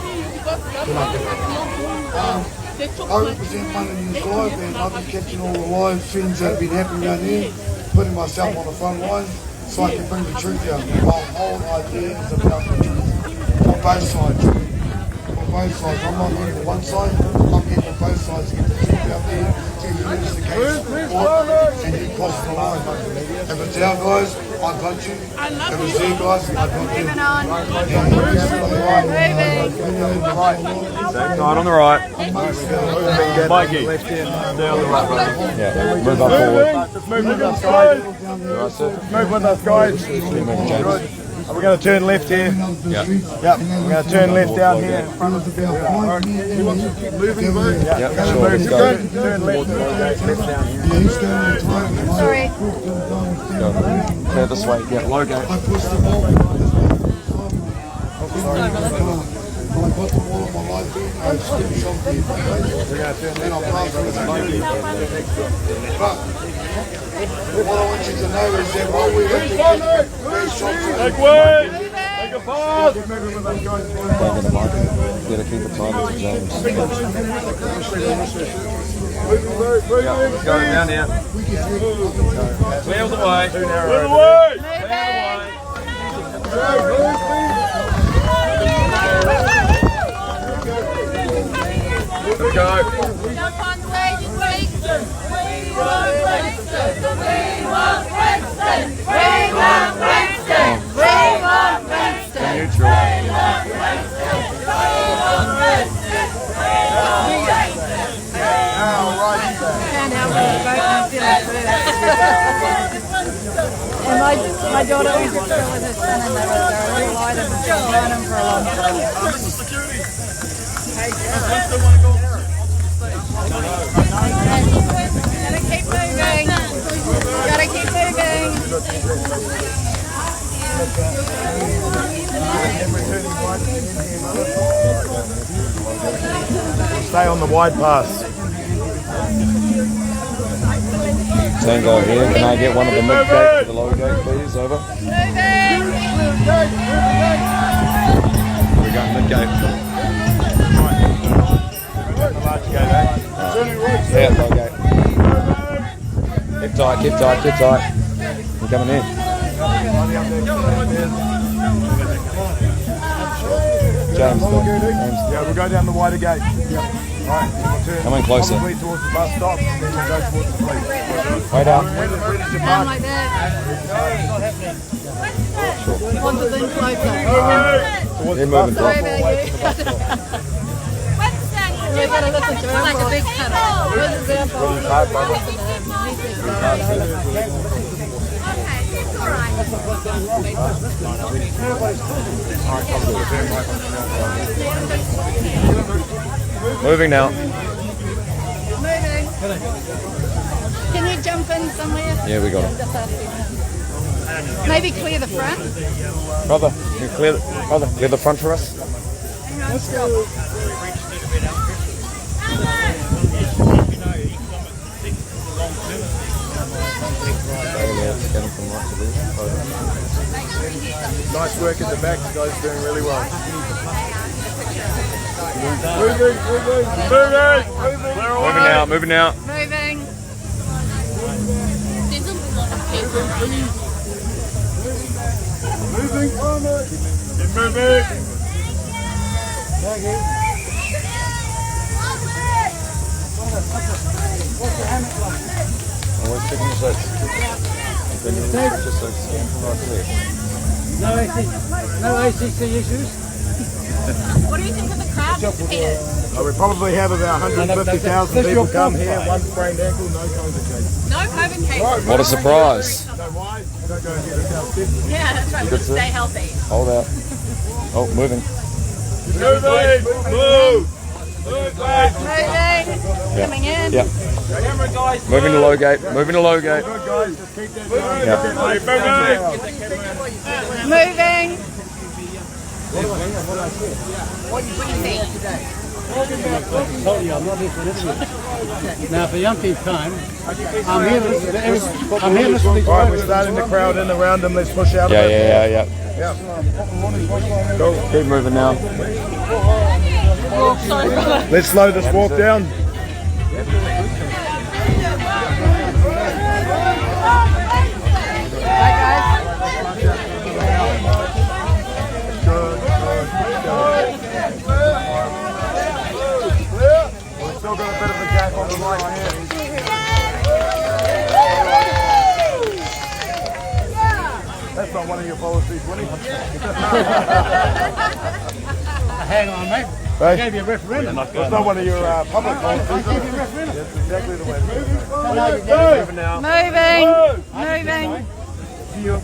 I represent Mana News Live and I've been catching all the live things that have been happening around here, putting myself on the front line so I can bring the truth out. My whole idea is about the truth on both sides. On both sides. I'm not getting on one side, I'm getting on both sides to get the truth out there. Who is the case and who crossed the line. If it's our guys, I got you. If it's their guys, I got you. Guide on the right. Mikey. Stay on the right, brother. Yeah, move up forward. Just move with us, guys. Right, sir. Move with us, guys. James. We're going to turn left here. Yeah. Yep. We're going to turn left down here in front of the Alright. Who wants to keep moving the boat? Yeah, Sure. Let's go. Turn left down here. Yeah, he's going to try. Sorry. Go this way. Yeah, low gate. I pushed the ball. Sorry. I got the ball on my life. I skipped something. We're going to turn then I'll pass it. But what I want you to know is that while we have to get first shots, Make way! Make a pass! Get a keep it tight to James. Going down here. Clear the way. Clear the way! Let's go. Jump on the way, you wait. We want Brixton. We want Brixton. We want Brixton. We want Brixton. Neutral. We want Brixton. We want Brixton. We want Brixton. Can't help it, the boat I'm feeling first. And my daughter was with her son and they were delighted and she's known him for a long time. Gotta keep moving. Gotta keep moving. Stay on the wide pass. Tango here. Can I get one of the mid gate to the lower gate, please? Over. We're going mid gate. Yeah, low gate. Keep tight, keep tight, keep tight. You're coming in. James, Yeah, we'll go down the wider gate. Yeah. Right, we'll turn come in closer. probably towards the bus stop, and then we'll go towards the police. Way down. Down like that. Want to lean closer. You're moving, Sorry Tom. about you. We've got to listen to him. Like a big cutter. This is our fault. Moving now. Moving. Can you jump in somewhere? Yeah, we got it. Just ask you. Maybe clear the front. Brother, can you clear the front for us? Hang on, stop. Nice work at the back, you guys are doing really well. Moving now. Moving. Always checking your seats. Then you check your seats, scan from right to left. No ACC issues? What do you think of the crowd, Mr. Peters? We probably have about 150,000 people come here, one sprained ankle, no COVID cases. No COVID cases. What a surprise. Know why? We don't go and get ourselves tested. Yeah, that's right. Good, Let's sir. stay healthy. Hold out. Oh, moving. Move! Moving. Yeah. Coming in. Yeah. Moving to low gate. Moving to low gate. Good guys, just keep that Moving. What do you think? Told you I'm not here for an interview. Now, if a young kid came, I'm here to listen to everyone. I'm here to listen to these Alright, we're starting to crowd in around them. Let's push out. Yeah. Yeah. Go. Keep moving now. Let's slow this walk down. We've still got a bit of a gap on the right here. That's not one of your policies, Winnie. Hang on, mate. Hey. I gave you a referendum. That's not one of your public policies. I gave you a referendum. That's exactly the way. Moving. Moving. The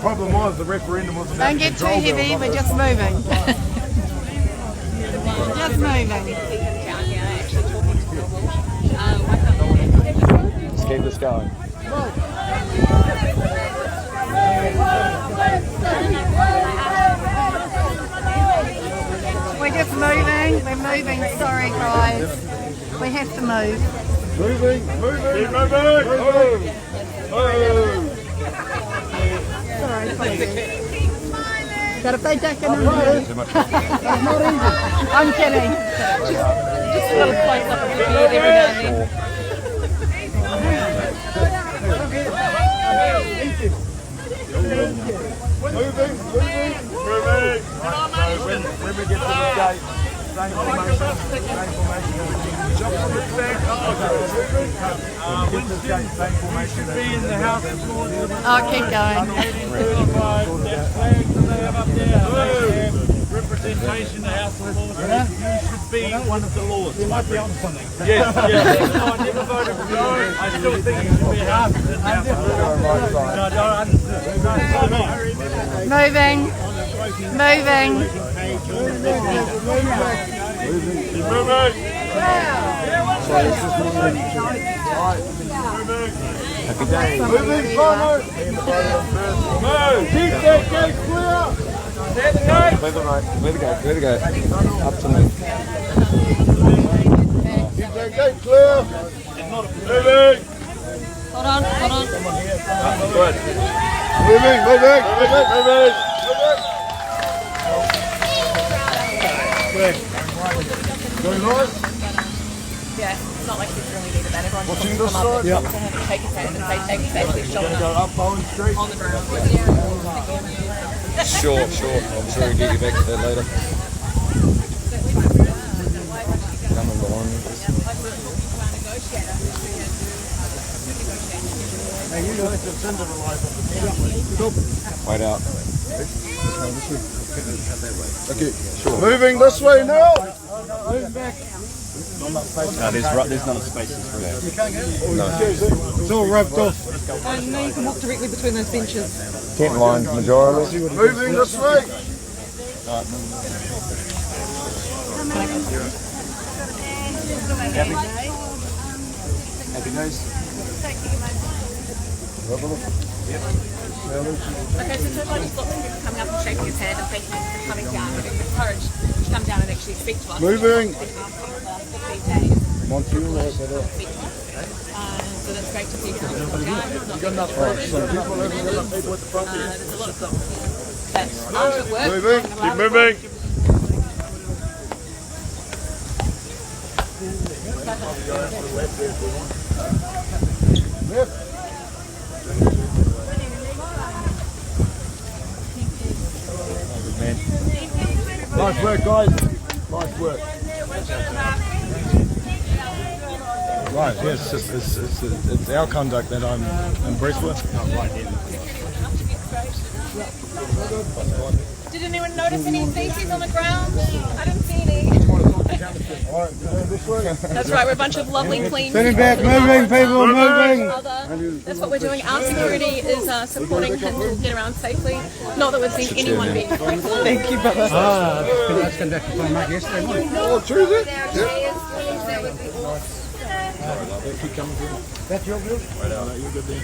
problem was the referendum was about Don't get too heavy, we're just moving. Just moving. Let's keep this going. We're just moving. We're moving. Sorry, guys. We have to move. Moving. Sorry. Got a big duck in the I'm kidding. Just a little close up of the beard every now and then. Moving. When we get to the gate, same formation. Jump on the back. Same formation. Be in the House of Lords. Oh, keep going. That flag that they have up there. Representation of the House of Lords. You should be one of the Lords. You might be on something. Yes. I never voted for you. I still think you should be a House of Lords. No, I don't understand. Moving. Happy day. Moving forward. Keep that gate clear. Clear the gate. Up to me. Keep that gate clear. Moving. Hold on. Good. Moving. Going nice. Yeah, it's not like you really need that. Everyone just Watching wants this to come up side? and shake his hand and say thank you for actually showing Go up up Bowen Street. on the ground. Sure. I'm sure we'll get you back to that later. Come on, Lauren. Wait out. Okay, sure. Moving this way now. Move back. There's not a spaces for that. It's all roped off. And now you can walk directly between those benches. Tent line majority. Moving this way. Happy days. Okay, so if I just got people coming up and shaking his hand and thanking him for coming down and being encouraged to come down and actually speak to us. Moving. So that's great to see people come down. You got enough votes. Some people over there, enough people at the front here. There's a lot of people that aren't at work. Moving. Keep moving. Left. Nice work, guys. Nice work. Right, yes, it's our conduct that I'm impressed with. Did anyone notice any feces on the ground? I didn't see any. That's right, we're a bunch of lovely, clean Sitting back, moving, people, moving. That's what we're doing. Our security is supporting him to get around safely. Not that we've seen anyone being Thank you, brother. That's conducted by Mark yesterday morning. Oh, true, is it? Yep. Keep coming through. That's your view? Right out. You're good there.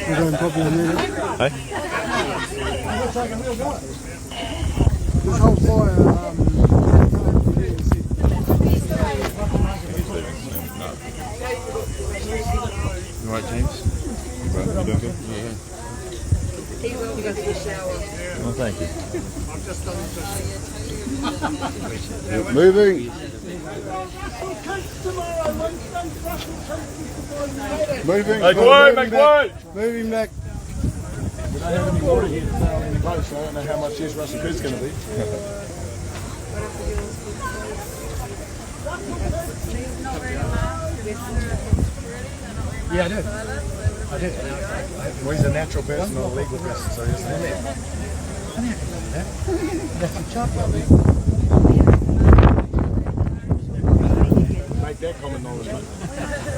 We're going copy a minute. Hey? Looks like a real guy. This whole fire, You right, James? You doing good? Yeah. He will go to the shower. Well, thank you. Moving. Moving. Make way, make way. Moving back. We don't have any water here to sail any boats, so I don't know how much this Russell Creek's going to be. Yeah, I do. Well, he's a natural person, not a legal person, so he's not there. That's a chop, that common knowledge, mate.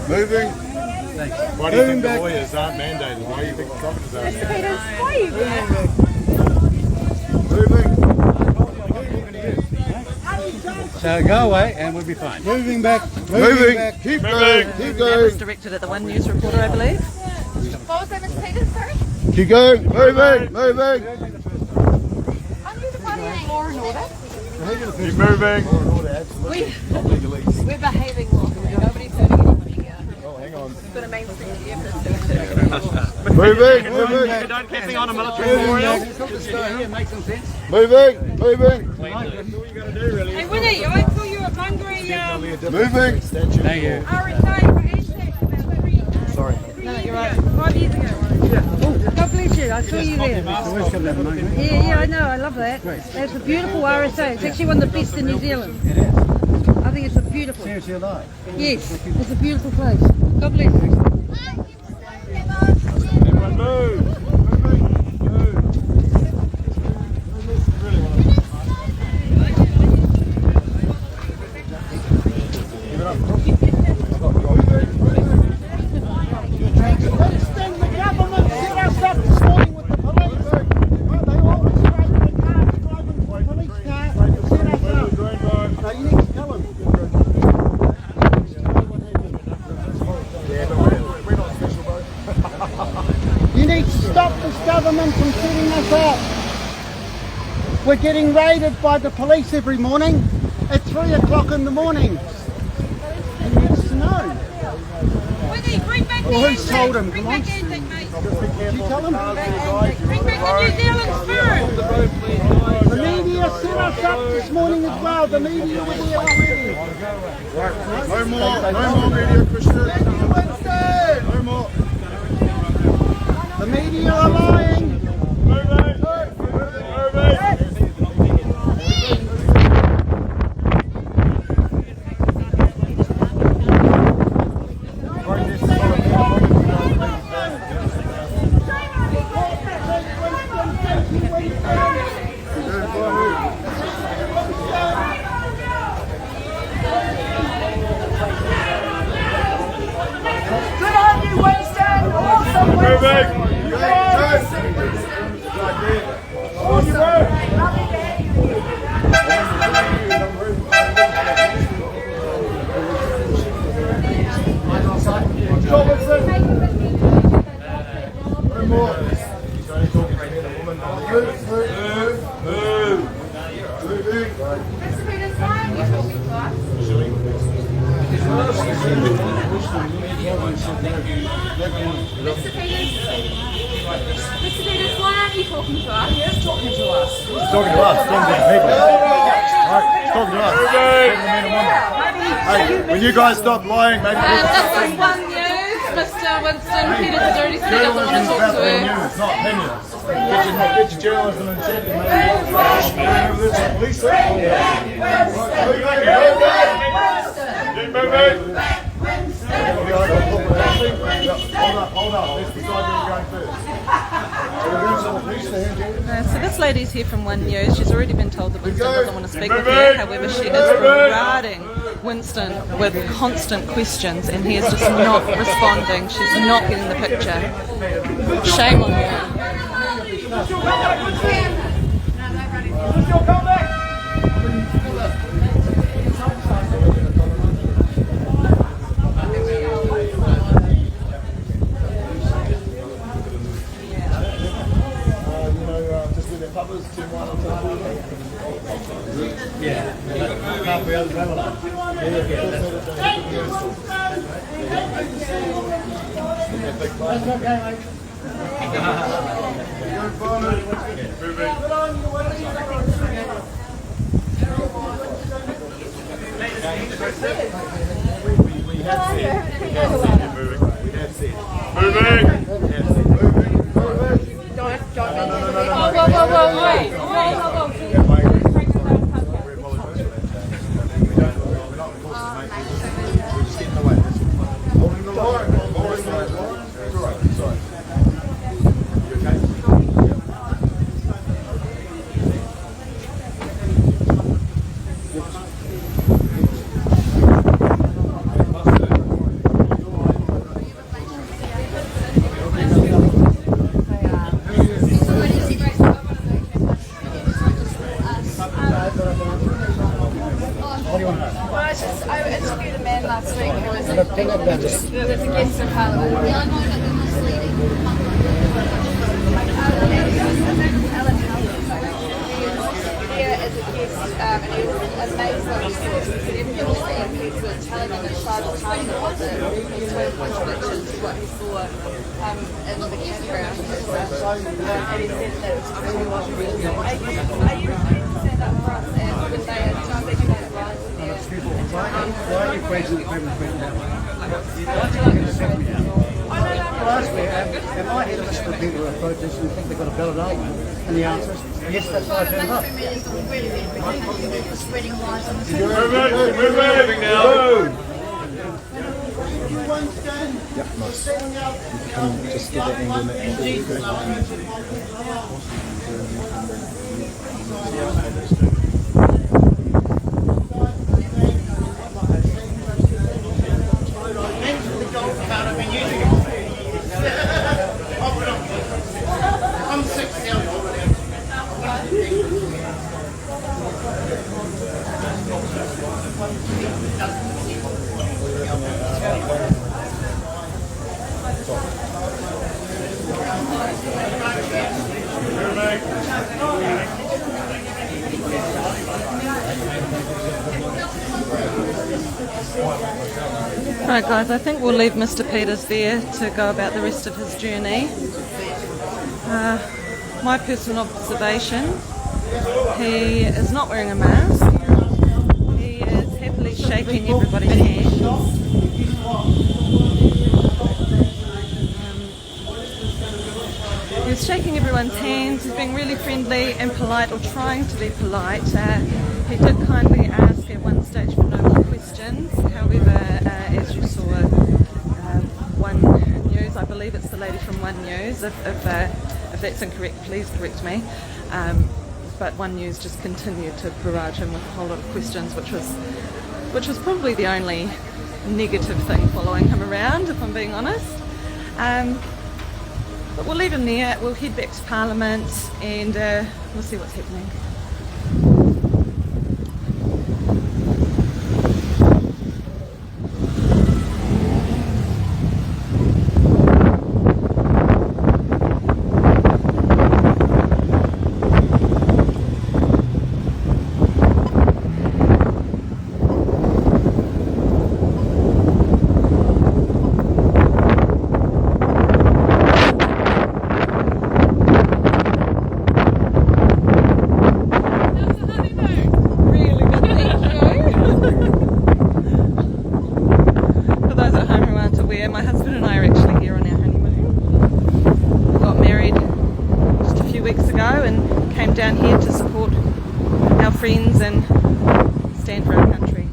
Moving. Why do you think the lawyers aren't mandated? Why do you think the doctors aren't mandated? So go away and we'll be fine. Moving back. Moving. Keep going. Keep That was going. directed at the One News reporter, I believe. What was that, Mr. Peters, sorry? Keep going. Moving. Moving. Aren't you the party in law and order? Keep moving. We're behaving well. Nobody's hurting anybody here. Oh, hang on. We've got a mainstream media for Moving. Moving. Don't keeping on a military memorial. Make some sense. Moving. Moving. Hey, Winnie, I saw you at Mungary. Moving. Thank you. RSA for ASAC about 3 Sorry. No, you're right. 5 years ago. God bless you. I saw you there. Yeah, I know. I love that. It's a beautiful RSA. It's actually one of the best in New Zealand. It is. I think it's a beautiful. Seriously alive. Yes, it's a beautiful place. God bless you. Everyone move. You need to stop this government from setting us up. We're getting raided by the police every morning at 3 o'clock in the morning. He needs to know. Winnie, bring back the Well, who's ASAC. told him? Bring Come back on. ASAC, mate. Did you tell him? Bring back the New Zealand spirit. The media set us up this morning as well. The media were there already. No more media, Christian. No more. The media are lying. Good on you, Winston! Awesome, Winston! Mr. Peters, why are you talking to us? Mr. Peters, why aren't you talking to us? He is talking to us. He's talking to us, talking to the people. Right, he's talking to us. Talking to men and women. Hey, when you guys stop lying, maybe This is One News. Mr. Winston Peters has already said he doesn't want to talk to her. news, not opinions. Get your journalism in check and maybe this is police. Hold up. Let's decide where we're going first. So this lady's here from One News. She's already been told that Winston doesn't want to speak with her. However, she is barraging Winston with constant questions and he is just not responding. She's not getting the picture. Shame on you. Just with their puppers, 2-1 or 2-4. Yeah. Half the other traveller. We have said moving. We have said moving. interviewed a man last week who was a guest in Parliament. Here as a guest, and he was amazing. He was telling him inside the Parliament what the contradiction to what he saw in the campground. And he said that really was really good. Are you ready to stand up for us and when they are speaking about rights in there? Why are you questioning the Kremlin that way? Well, ask me, am I here to listen to people who are protesting and think they've got a valid argument? And the answer is, yes, that's why I turned up. We're moving now. Yep, nice. You can just get that angle I'm 6 now. Right guys, I think we'll leave Mr. Peters there to go about the rest of his journey. My personal observation, he is not wearing a mask. He is happily shaking everybody's hand. He's shaking everyone's hands, he's being really friendly and polite, or trying to be polite. He did kindly ask at one stage for no more questions. However, as you saw, One News, I believe it's the lady from One News, if that's incorrect, please correct me. But One News just continued to barrage him with a whole lot of questions, which was probably the only negative thing following him around, if I'm being honest. But we'll leave him there, we'll head back to Parliament and we'll see what's happening. My husband and I are actually here on our honeymoon. We got married just a few weeks ago and came down here to support our friends and stand for our country.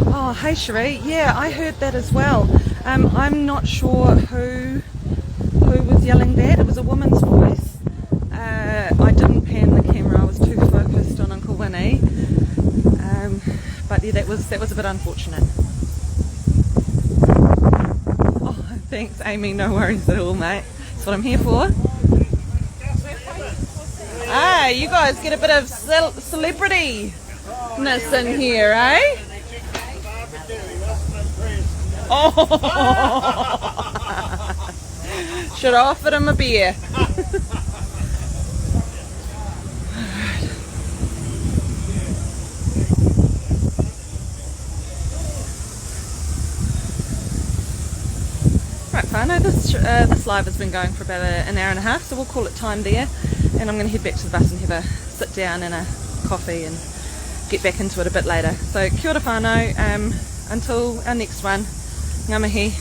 Oh, hey Cherie, yeah, I heard that as well. I'm not sure who was yelling that. It was a woman's voice. I didn't pan the camera, I was too focused on Uncle Winnie. But yeah, that was a bit unfortunate. Oh, thanks Amy, no worries at all, mate. That's what I'm here for. Ah, you guys get a bit of celebrity-ness in here, eh? Oh, should have offered him a beer. Right, whānau, this live has been going for about an hour and a half, so we'll call it time there. And I'm going to head back to the bus and have a sit down and a coffee and get back into it a bit later. So kia ora whānau, until our next one. Ngā mihi.